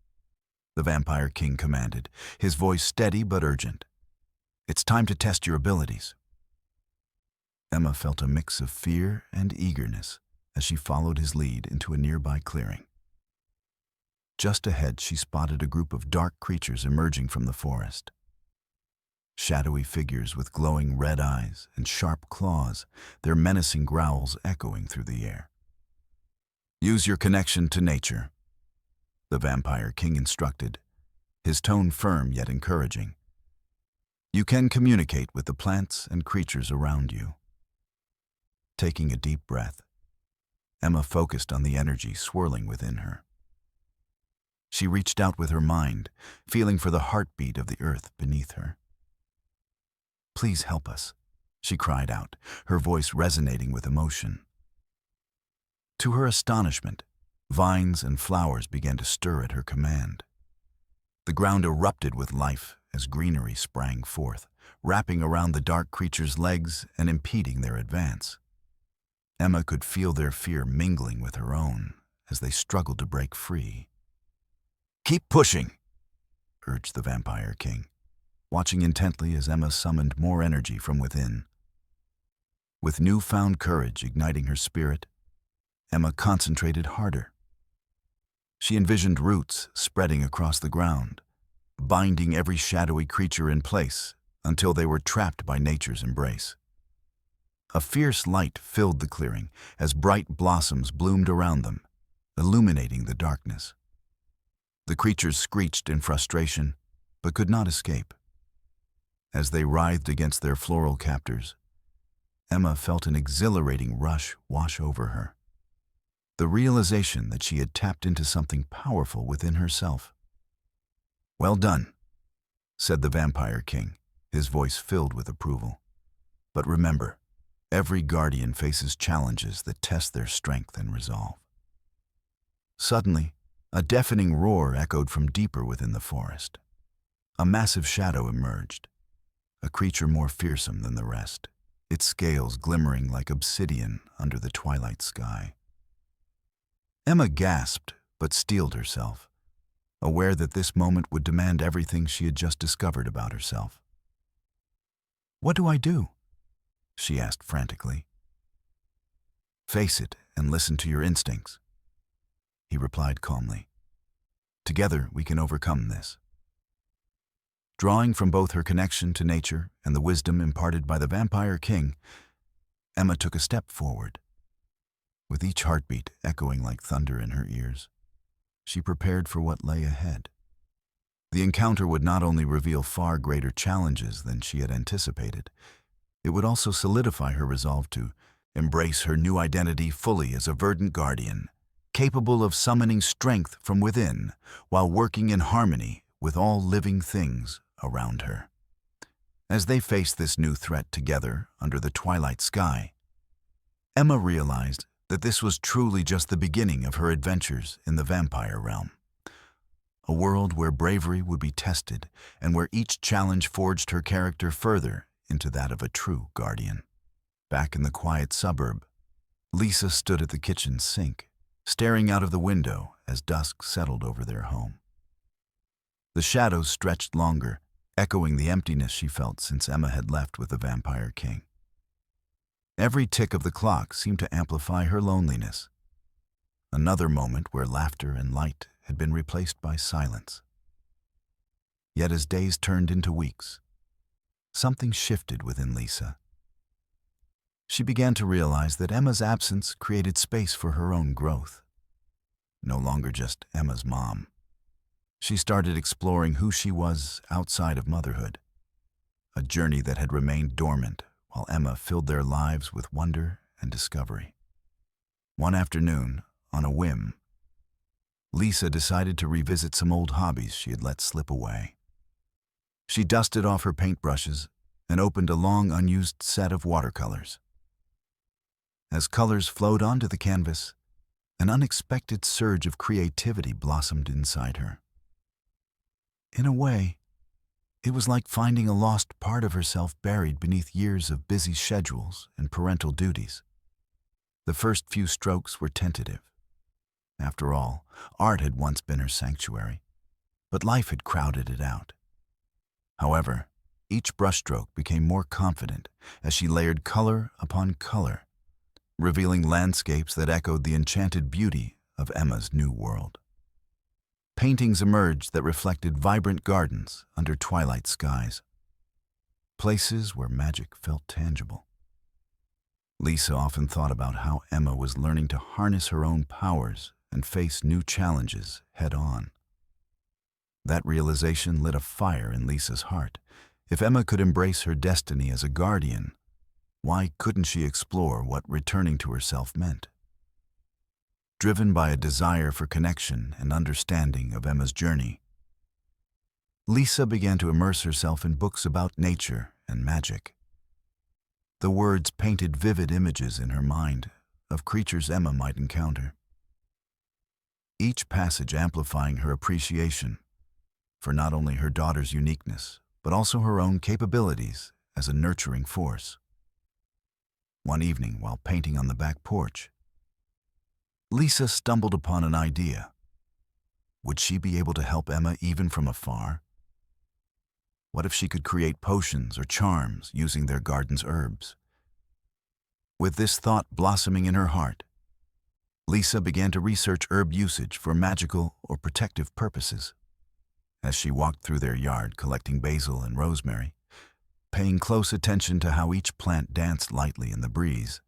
Speaker 1: the Vampire King commanded, his voice steady but urgent. "It's time to test your abilities." Emma felt a mix of fear and eagerness as she followed his lead into a nearby clearing. Just ahead, she spotted a group of dark creatures emerging from the forest. Shadowy figures with glowing red eyes and sharp claws, their menacing growls echoing through the air. "Use your connection to nature," the Vampire King instructed, his tone firm yet encouraging. "You can communicate with the plants and creatures around you." Taking a deep breath, Emma focused on the energy swirling within her. She reached out with her mind, feeling for the heartbeat of the earth beneath her. "Please help us," she cried out, her voice resonating with emotion. To her astonishment, vines and flowers began to stir at her command. The ground erupted with life as greenery sprang forth, wrapping around the dark creatures' legs and impeding their advance. Emma could feel their fear mingling with her own as they struggled to break free. "Keep pushing," urged the Vampire King, watching intently as Emma summoned more energy from within. With newfound courage igniting her spirit, Emma concentrated harder. She envisioned roots spreading across the ground, binding every shadowy creature in place until they were trapped by nature's embrace. A fierce light filled the clearing as bright blossoms bloomed around them, illuminating the darkness. The creatures screeched in frustration, but could not escape. As they writhed against their floral captors, Emma felt an exhilarating rush wash over her. The realization that she had tapped into something powerful within herself. "Well done," said the Vampire King, his voice filled with approval. "But remember, every guardian faces challenges that test their strength and resolve." Suddenly, a deafening roar echoed from deeper within the forest. A massive shadow emerged, a creature more fearsome than the rest, its scales glimmering like obsidian under the twilight sky. Emma gasped but steeled herself, aware that this moment would demand everything she had just discovered about herself. "What do I do?" she asked frantically. "Face it and listen to your instincts," he replied calmly. "Together we can overcome this." Drawing from both her connection to nature and the wisdom imparted by the Vampire King, Emma took a step forward. With each heartbeat echoing like thunder in her ears, she prepared for what lay ahead. The encounter would not only reveal far greater challenges than she had anticipated, it would also solidify her resolve to embrace her new identity fully as a verdant guardian, capable of summoning strength from within while working in harmony with all living things around her. As they faced this new threat together under the twilight sky, Emma realized that this was truly just the beginning of her adventures in the vampire realm. A world where bravery would be tested and where each challenge forged her character further into that of a true guardian. Back in the quiet suburb, Lisa stood at the kitchen sink, staring out of the window as dusk settled over their home. The shadows stretched longer, echoing the emptiness she felt since Emma had left with the Vampire King. Every tick of the clock seemed to amplify her loneliness. Another moment where laughter and light had been replaced by silence. Yet as days turned into weeks, something shifted within Lisa. She began to realize that Emma's absence created space for her own growth. No longer just Emma's mom. She started exploring who she was outside of motherhood, a journey that had remained dormant while Emma filled their lives with wonder and discovery. One afternoon, on a whim, Lisa decided to revisit some old hobbies she had let slip away. She dusted off her paintbrushes and opened a long unused set of watercolors. As colors flowed onto the canvas, an unexpected surge of creativity blossomed inside her. In a way, it was like finding a lost part of herself buried beneath years of busy schedules and parental duties. The first few strokes were tentative. After all, art had once been her sanctuary, but life had crowded it out. However, each brushstroke became more confident as she layered color upon color, revealing landscapes that echoed the enchanted beauty of Emma's new world. Paintings emerged that reflected vibrant gardens under twilight skies, places where magic felt tangible. Lisa often thought about how Emma was learning to harness her own powers and face new challenges head-on. That realization lit a fire in Lisa's heart. If Emma could embrace her destiny as a guardian, why couldn't she explore what returning to herself meant? Driven by a desire for connection and understanding of Emma's journey, Lisa began to immerse herself in books about nature and magic. The words painted vivid images in her mind of creatures Emma might encounter, each passage amplifying her appreciation for not only her daughter's uniqueness, but also her own capabilities as a nurturing force. One evening, while painting on the back porch, Lisa stumbled upon an idea. Would she be able to help Emma even from afar? What if she could create potions or charms using their garden's herbs? With this thought blossoming in her heart, Lisa began to research herb usage for magical or protective purposes. As she walked through their yard collecting basil and rosemary, paying close attention to how each plant danced lightly in the breeze,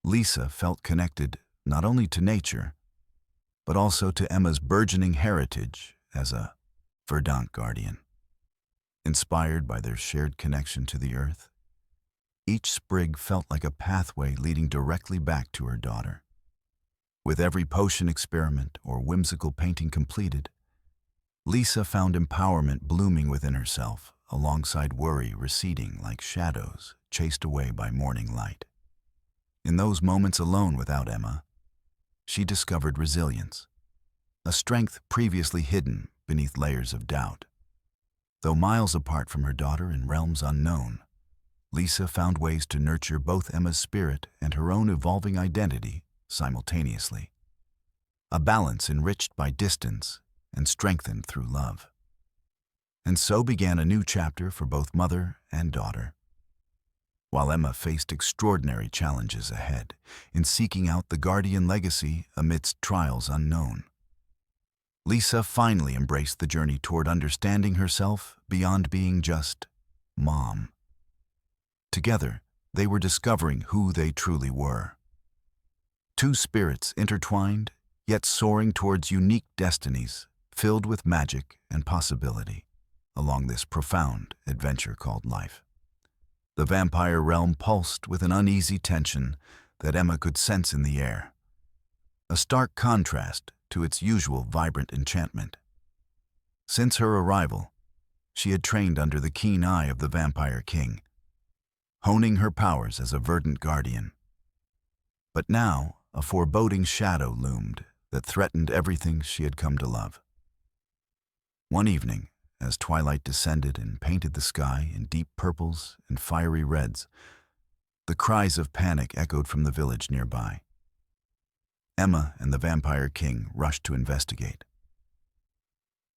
Speaker 1: Lisa felt connected not only to nature, but also to Emma's burgeoning heritage as a verdant guardian. Inspired by their shared connection to the earth, each sprig felt like a pathway leading directly back to her daughter. With every potion experiment or whimsical painting completed, Lisa found empowerment blooming within herself, alongside worry receding like shadows chased away by morning light. In those moments alone without Emma, she discovered resilience, a strength previously hidden beneath layers of doubt. Though miles apart from her daughter in realms unknown, Lisa found ways to nurture both Emma's spirit and her own evolving identity simultaneously, a balance enriched by distance and strengthened through love. And so began a new chapter for both mother and daughter. While Emma faced extraordinary challenges ahead in seeking out the guardian legacy amidst trials unknown, Lisa finally embraced the journey toward understanding herself beyond being just mom. Together, they were discovering who they truly were. Two spirits intertwined, yet soaring towards unique destinies filled with magic and possibility along this profound adventure called life. The vampire realm pulsed with an uneasy tension that Emma could sense in the air, a stark contrast to its usual vibrant enchantment. Since her arrival, she had trained under the keen eye of the Vampire King, honing her powers as a verdant guardian. But now, a foreboding shadow loomed that threatened everything she had come to love. One evening, as twilight descended and painted the sky in deep purples and fiery reds, the cries of panic echoed from the village nearby. Emma and the Vampire King rushed to investigate.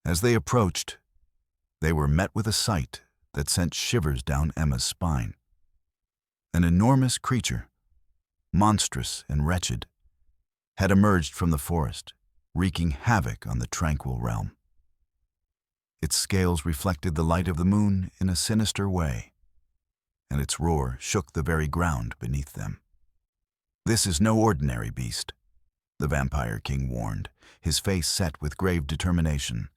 Speaker 1: As they approached, they were met with a sight that sent shivers down Emma's spine. An enormous creature, monstrous and wretched, had emerged from the forest, wreaking havoc on the tranquil realm. Its scales reflected the light of the moon in a sinister way, and its roar shook the very ground beneath them. "This is no ordinary beast," the Vampire King warned, his face set with grave determination.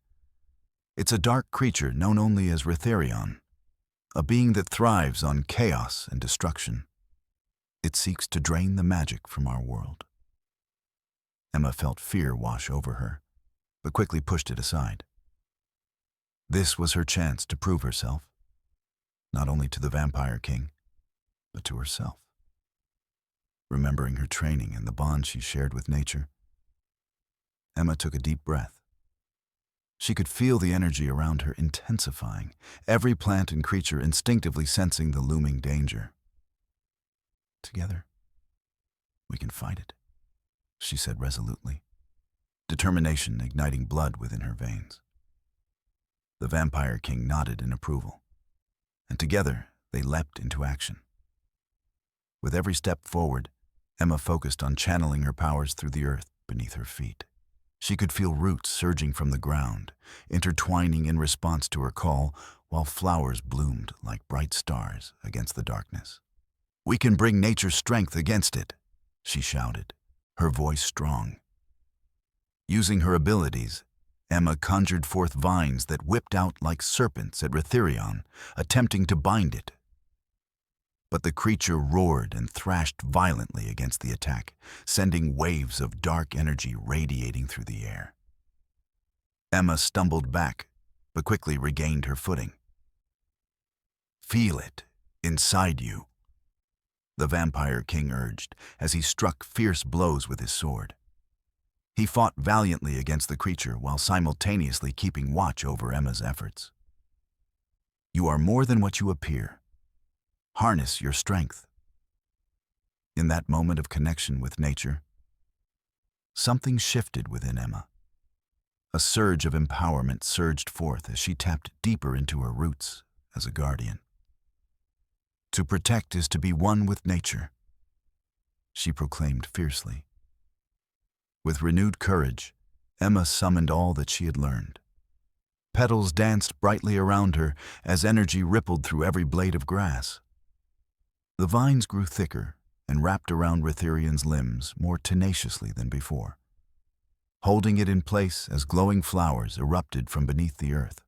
Speaker 1: "It's a dark creature known only as Ritherion, a being that thrives on chaos and destruction. It seeks to drain the magic from our world." Emma felt fear wash over her, but quickly pushed it aside. This was her chance to prove herself, not only to the Vampire King, but to herself. Remembering her training and the bond she shared with nature, Emma took a deep breath. She could feel the energy around her intensifying, every plant and creature instinctively sensing the looming danger. "Together, we can fight it," she said resolutely, determination igniting blood within her veins. The Vampire King nodded in approval, and together they leapt into action. With every step forward, Emma focused on channeling her powers through the earth beneath her feet. She could feel roots surging from the ground, intertwining in response to her call, while flowers bloomed like bright stars against the darkness. "We can bring nature's strength against it," she shouted, her voice strong. Using her abilities, Emma conjured forth vines that whipped out like serpents at Ritherion, attempting to bind it. But the creature roared and thrashed violently against the attack, sending waves of dark energy radiating through the air. Emma stumbled back, but quickly regained her footing. "Feel it inside you," the Vampire King urged as he struck fierce blows with his sword. He fought valiantly against the creature while simultaneously keeping watch over Emma's efforts. "You are more than what you appear. Harness your strength." In that moment of connection with nature, something shifted within Emma. A surge of empowerment surged forth as she tapped deeper into her roots as a guardian. "To protect is to be one with nature," she proclaimed fiercely. With renewed courage, Emma summoned all that she had learned. Petals danced brightly around her as energy rippled through every blade of grass. The vines grew thicker and wrapped around Ritherian's limbs more tenaciously than before, holding it in place as glowing flowers erupted from beneath the earth.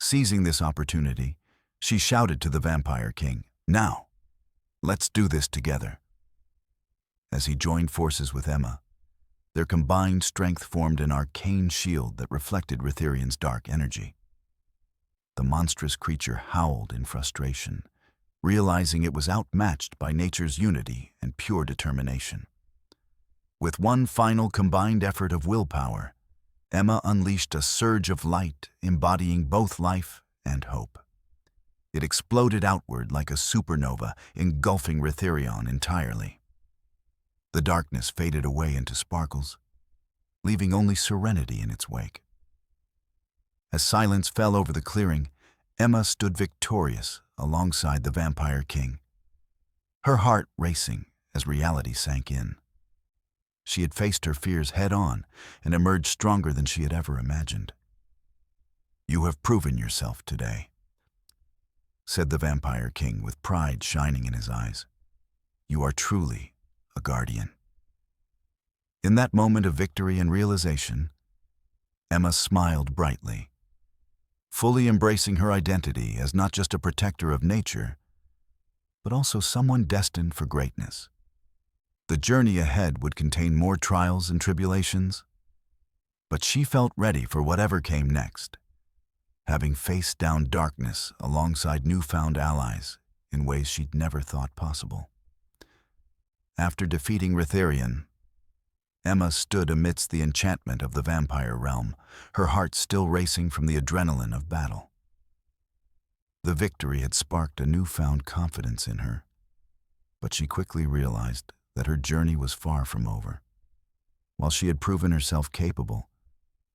Speaker 1: Seizing this opportunity, she shouted to the Vampire King, "Now, let's do this together." As he joined forces with Emma, their combined strength formed an arcane shield that reflected Ritherian's dark energy. The monstrous creature howled in frustration, realizing it was outmatched by nature's unity and pure determination. With one final combined effort of willpower, Emma unleashed a surge of light embodying both life and hope. It exploded outward like a supernova, engulfing Ritherion entirely. The darkness faded away into sparkles, leaving only serenity in its wake. As silence fell over the clearing, Emma stood victorious alongside the Vampire King, her heart racing as reality sank in. She had faced her fears head-on and emerged stronger than she had ever imagined. "You have proven yourself today," said the Vampire King with pride shining in his eyes. "You are truly a guardian." In that moment of victory and realization, Emma smiled brightly, fully embracing her identity as not just a protector of nature, but also someone destined for greatness. The journey ahead would contain more trials and tribulations, but she felt ready for whatever came next, having faced down darkness alongside newfound allies in ways she'd never thought possible. After defeating Ritherion, Emma stood amidst the enchantment of the vampire realm, her heart still racing from the adrenaline of battle. The victory had sparked a newfound confidence in her, but she quickly realized that her journey was far from over. While she had proven herself capable,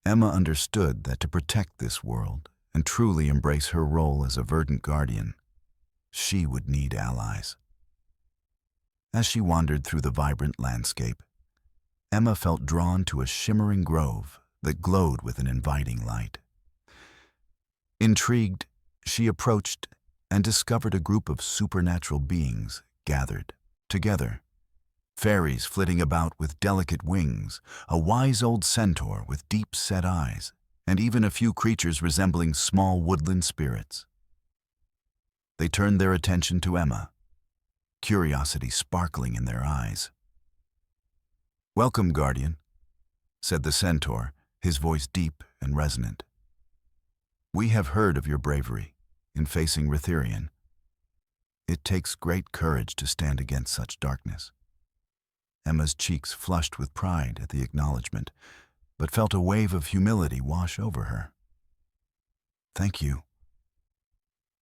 Speaker 1: Emma understood that to protect this world and truly embrace her role as a verdant guardian, she would need allies. As she wandered through the vibrant landscape, Emma felt drawn to a shimmering grove that glowed with an inviting light. Intrigued, she approached and discovered a group of supernatural beings gathered together. Fairies flitting about with delicate wings, a wise old centaur with deep-set eyes, and even a few creatures resembling small woodland spirits. They turned their attention to Emma, curiosity sparkling in their eyes. "Welcome, Guardian," said the centaur, his voice deep and resonant. "We have heard of your bravery in facing Ritherian. It takes great courage to stand against such darkness." Emma's cheeks flushed with pride at the acknowledgement, but felt a wave of humility wash over her. "Thank you.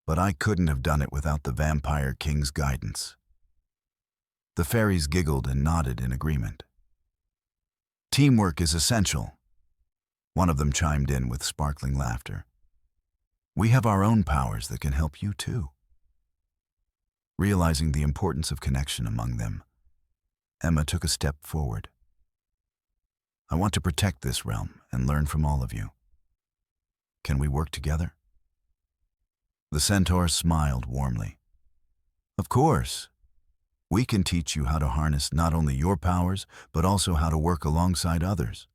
Speaker 1: But I couldn't have done it without the Vampire King's guidance." The fairies giggled and nodded in agreement. "Teamwork is essential," one of them chimed in with sparkling laughter. "We have our own powers that can help you too." Realizing the importance of connection among them, Emma took a step forward. "I want to protect this realm and learn from all of you. Can we work together?" The centaur smiled warmly. "Of course. We can teach you how to harness not only your powers, but also how to work alongside others."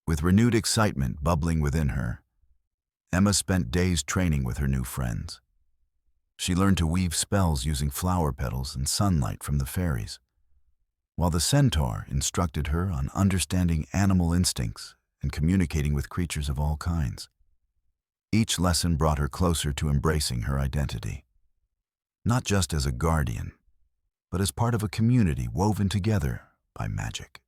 Speaker 1: With renewed excitement bubbling within her, Emma spent days training with her new friends. She learned to weave spells using flower petals and sunlight from the fairies, while the centaur instructed her on understanding animal instincts and communicating with creatures of all kinds. Each lesson brought her closer to embracing her identity, not just as a guardian, but as part of a community woven together by magic.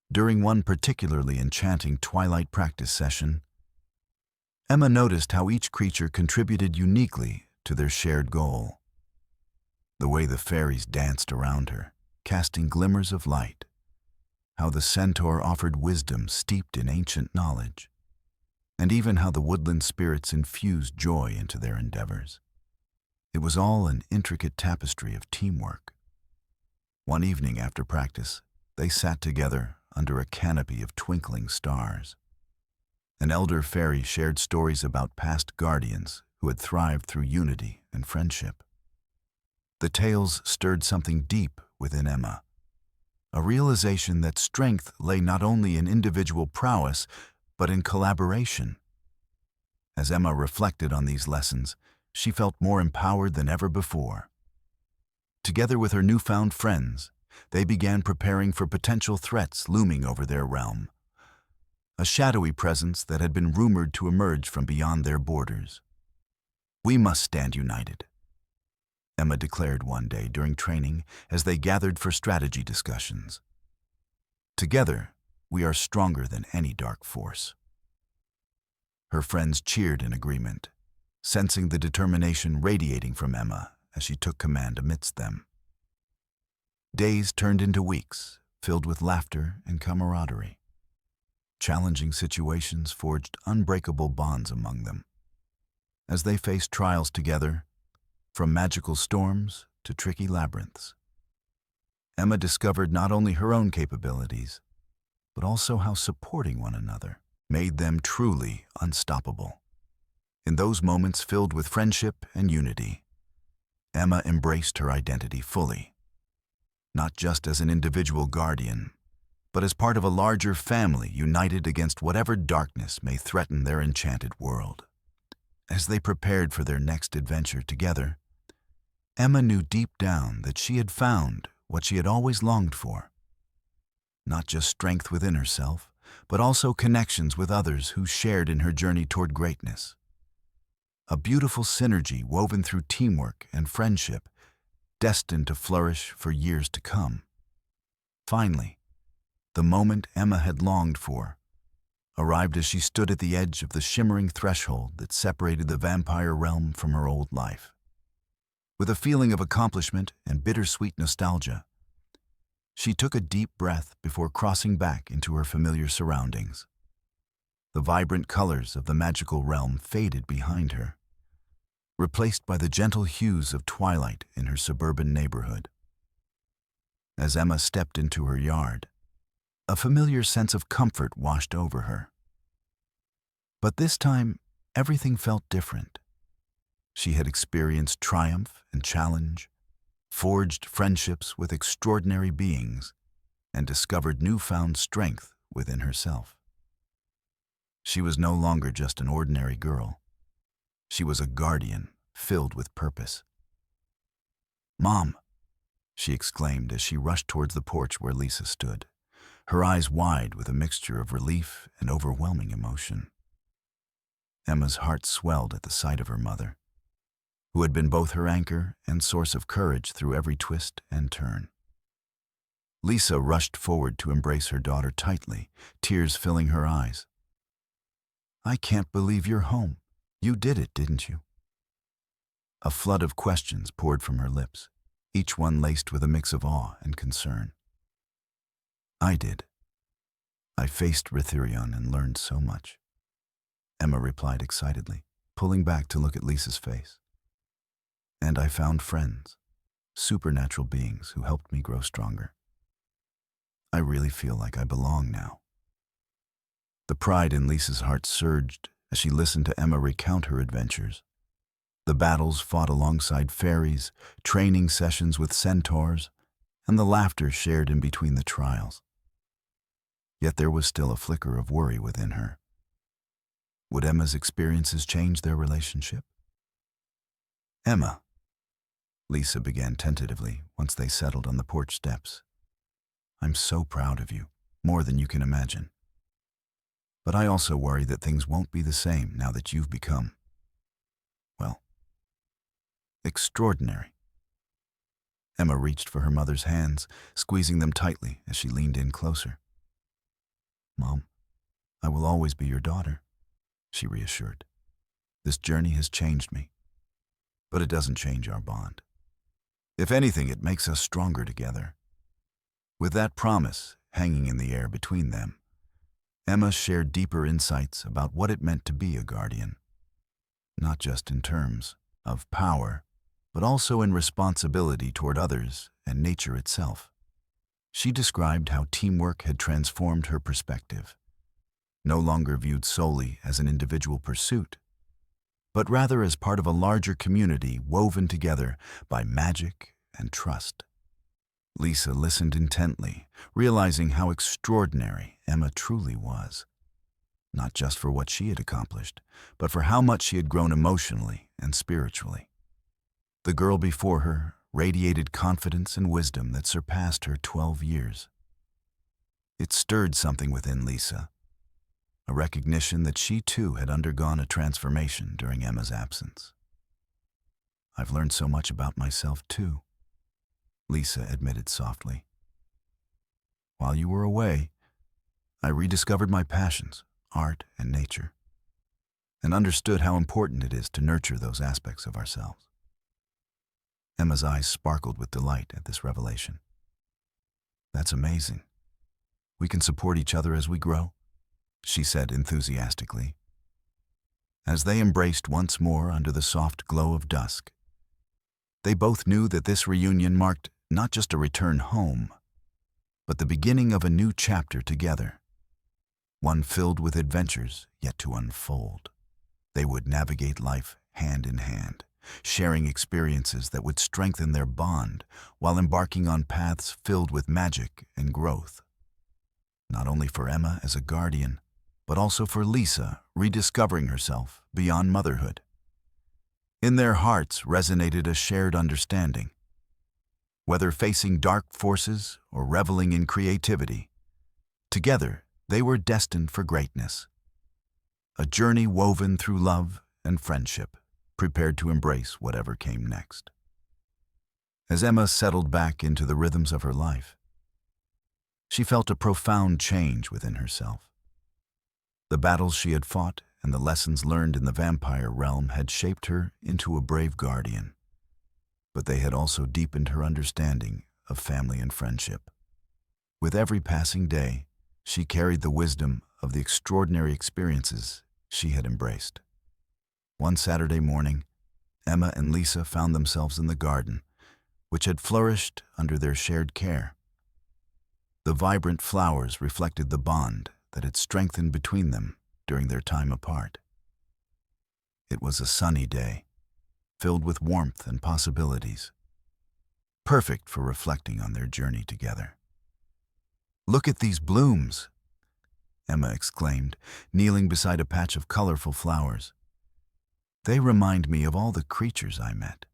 Speaker 1: During one particularly enchanting twilight practice session, Emma noticed how each creature contributed uniquely to their shared goal. The way the fairies danced around her, casting glimmers of light, how the centaur offered wisdom steeped in ancient knowledge, and even how the woodland spirits infused joy into their endeavors. It was all an intricate tapestry of teamwork. One evening after practice, they sat together under a canopy of twinkling stars. An elder fairy shared stories about past guardians who had thrived through unity and friendship. The tales stirred something deep within Emma, a realization that strength lay not only in individual prowess, but in collaboration. As Emma reflected on these lessons, she felt more empowered than ever before. Together with her newfound friends, they began preparing for potential threats looming over their realm, a shadowy presence that had been rumored to emerge from beyond their borders. "We must stand united," Emma declared one day during training as they gathered for strategy discussions. "Together, we are stronger than any dark force." Her friends cheered in agreement, sensing the determination radiating from Emma as she took command amidst them. Days turned into weeks, filled with laughter and camaraderie. Challenging situations forged unbreakable bonds among them. As they faced trials together, from magical storms to tricky labyrinths, Emma discovered not only her own capabilities, but also how supporting one another made them truly unstoppable. In those moments filled with friendship and unity, Emma embraced her identity fully, not just as an individual guardian, but as part of a larger family united against whatever darkness may threaten their enchanted world. As they prepared for their next adventure together, Emma knew deep down that she had found what she had always longed for. Not just strength within herself, but also connections with others who shared in her journey toward greatness. A beautiful synergy woven through teamwork and friendship, destined to flourish for years to come. Finally, the moment Emma had longed for arrived as she stood at the edge of the shimmering threshold that separated the vampire realm from her old life. With a feeling of accomplishment and bittersweet nostalgia, she took a deep breath before crossing back into her familiar surroundings. The vibrant colors of the magical realm faded behind her, replaced by the gentle hues of twilight in her suburban neighborhood. As Emma stepped into her yard, a familiar sense of comfort washed over her. But this time, everything felt different. She had experienced triumph and challenge, forged friendships with extraordinary beings, and discovered newfound strength within herself. She was no longer just an ordinary girl. She was a guardian filled with purpose. "Mom!" she exclaimed as she rushed towards the porch where Lisa stood, her eyes wide with a mixture of relief and overwhelming emotion. Emma's heart swelled at the sight of her mother, who had been both her anchor and source of courage through every twist and turn. Lisa rushed forward to embrace her daughter tightly, tears filling her eyes. "I can't believe you're home. You did it, didn't you?" A flood of questions poured from her lips, each one laced with a mix of awe and concern. "I did. I faced Rithirion and learned so much," Emma replied excitedly, pulling back to look at Lisa's face. "And I found friends, supernatural beings who helped me grow stronger. I really feel like I belong now." The pride in Lisa's heart surged as she listened to Emma recount her adventures. The battles fought alongside fairies, training sessions with centaurs, and the laughter shared in between the trials. Yet there was still a flicker of worry within her. Would Emma's experiences change their relationship? "Emma," Lisa began tentatively once they settled on the porch steps, "I'm so proud of you, more than you can imagine. But I also worry that things won't be the same now that you've become, well, extraordinary." Emma reached for her mother's hands, squeezing them tightly as she leaned in closer. "Mom, I will always be your daughter," she reassured. "This journey has changed me, but it doesn't change our bond. If anything, it makes us stronger together." With that promise hanging in the air between them, Emma shared deeper insights about what it meant to be a guardian, not just in terms of power, but also in responsibility toward others and nature itself. She described how teamwork had transformed her perspective, no longer viewed solely as an individual pursuit, but rather as part of a larger community woven together by magic and trust. Lisa listened intently, realizing how extraordinary Emma truly was, not just for what she had accomplished, but for how much she had grown emotionally and spiritually. The girl before her radiated confidence and wisdom that surpassed her 12 years. It stirred something within Lisa, a recognition that she too had undergone a transformation during Emma's absence. "I've learned so much about myself too," Lisa admitted softly. "While you were away, I rediscovered my passions, art and nature, and understood how important it is to nurture those aspects of ourselves." Emma's eyes sparkled with delight at this revelation. "That's amazing. We can support each other as we grow," she said enthusiastically. As they embraced once more under the soft glow of dusk, they both knew that this reunion marked not just a return home, but the beginning of a new chapter together, one filled with adventures yet to unfold. They would navigate life hand in hand, sharing experiences that would strengthen their bond while embarking on paths filled with magic and growth. Not only for Emma as a guardian, but also for Lisa rediscovering herself beyond motherhood. In their hearts resonated a shared understanding. Whether facing dark forces or reveling in creativity, together they were destined for greatness. A journey woven through love and friendship, prepared to embrace whatever came next. As Emma settled back into the rhythms of her life, she felt a profound change within herself. The battles she had fought and the lessons learned in the vampire realm had shaped her into a brave guardian, but they had also deepened her understanding of family and friendship. With every passing day, she carried the wisdom of the extraordinary experiences she had embraced. One Saturday morning, Emma and Lisa found themselves in the garden, which had flourished under their shared care. The vibrant flowers reflected the bond that had strengthened between them during their time apart. It was a sunny day, filled with warmth and possibilities, perfect for reflecting on their journey together. "Look at these blooms," Emma exclaimed, kneeling beside a patch of colorful flowers. "They remind me of all the creatures I met,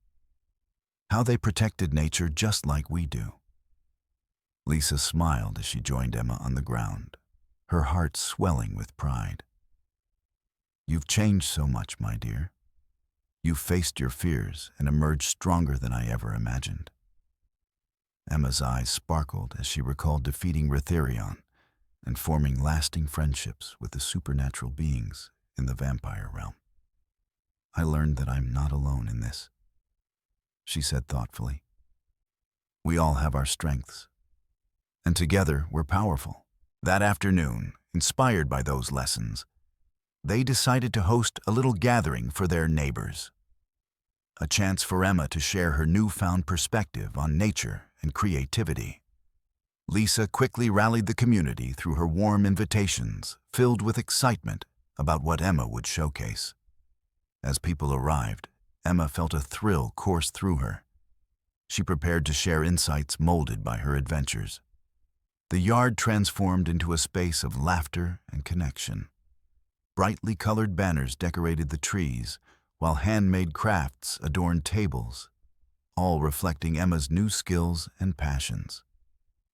Speaker 1: how they protected nature just like we do." Lisa smiled as she joined Emma on the ground, her heart swelling with pride. "You've changed so much, my dear. You faced your fears and emerged stronger than I ever imagined." Emma's eyes sparkled as she recalled defeating Ritherion and forming lasting friendships with the supernatural beings in the vampire realm. "I learned that I'm not alone in this," she said thoughtfully. "We all have our strengths, and together we're powerful." That afternoon, inspired by those lessons, they decided to host a little gathering for their neighbors. A chance for Emma to share her newfound perspective on nature and creativity. Lisa quickly rallied the community through her warm invitations, filled with excitement about what Emma would showcase. As people arrived, Emma felt a thrill course through her. She prepared to share insights molded by her adventures. The yard transformed into a space of laughter and connection. Brightly colored banners decorated the trees, while handmade crafts adorned tables, all reflecting Emma's new skills and passions.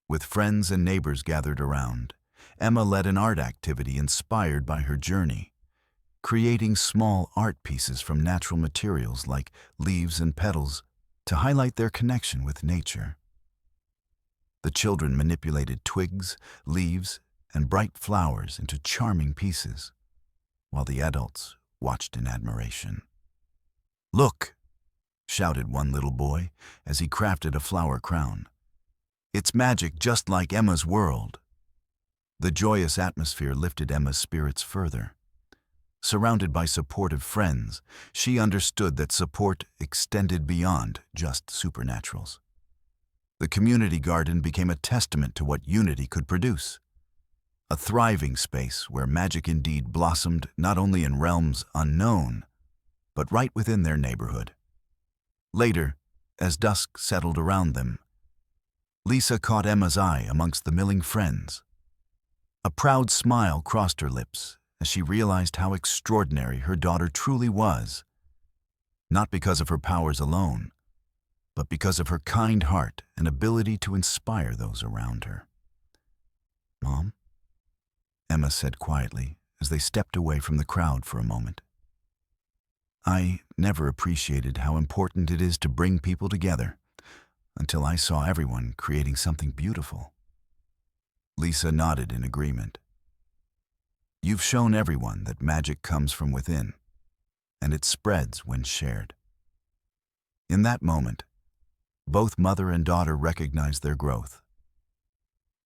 Speaker 1: With friends and neighbors gathered around, Emma led an art activity inspired by her journey, creating small art pieces from natural materials like leaves and petals to highlight their connection with nature. The children manipulated twigs, leaves, and bright flowers into charming pieces, while the adults watched in admiration. "Look!" shouted one little boy as he crafted a flower crown. "It's magic just like Emma's world." The joyous atmosphere lifted Emma's spirits further. Surrounded by supportive friends, she understood that support extended beyond just supernaturals. The community garden became a testament to what unity could produce. A thriving space where magic indeed blossomed not only in realms unknown, but right within their neighborhood. Later, as dusk settled around them, Lisa caught Emma's eye amongst the milling friends. A proud smile crossed her lips as she realized how extraordinary her daughter truly was, not because of her powers alone, but because of her kind heart and ability to inspire those around her. "Mom?" Emma said quietly as they stepped away from the crowd for a moment. "I never appreciated how important it is to bring people together until I saw everyone creating something beautiful." Lisa nodded in agreement. "You've shown everyone that magic comes from within, and it spreads when shared." In that moment, both mother and daughter recognized their growth.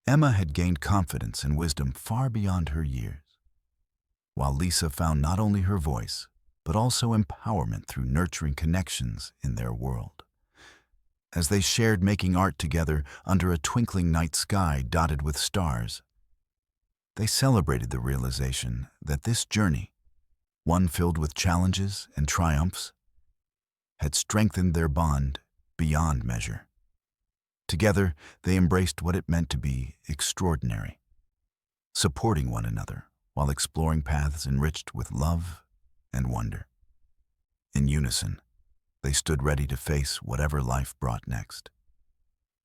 Speaker 1: Emma had gained confidence and wisdom far beyond her years, while Lisa found not only her voice, but also empowerment through nurturing connections in their world. As they shared making art together under a twinkling night sky dotted with stars, they celebrated the realization that this journey, one filled with challenges and triumphs, had strengthened their bond beyond measure. Together, they embraced what it meant to be extraordinary, supporting one another while exploring paths enriched with love and wonder. In unison, they stood ready to face whatever life brought next,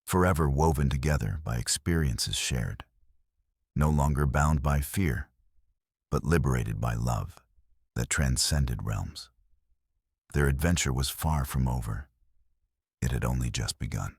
Speaker 1: forever woven together by experiences shared, no longer bound by fear, but liberated by love that transcended realms. Their adventure was far from over. It had only just begun.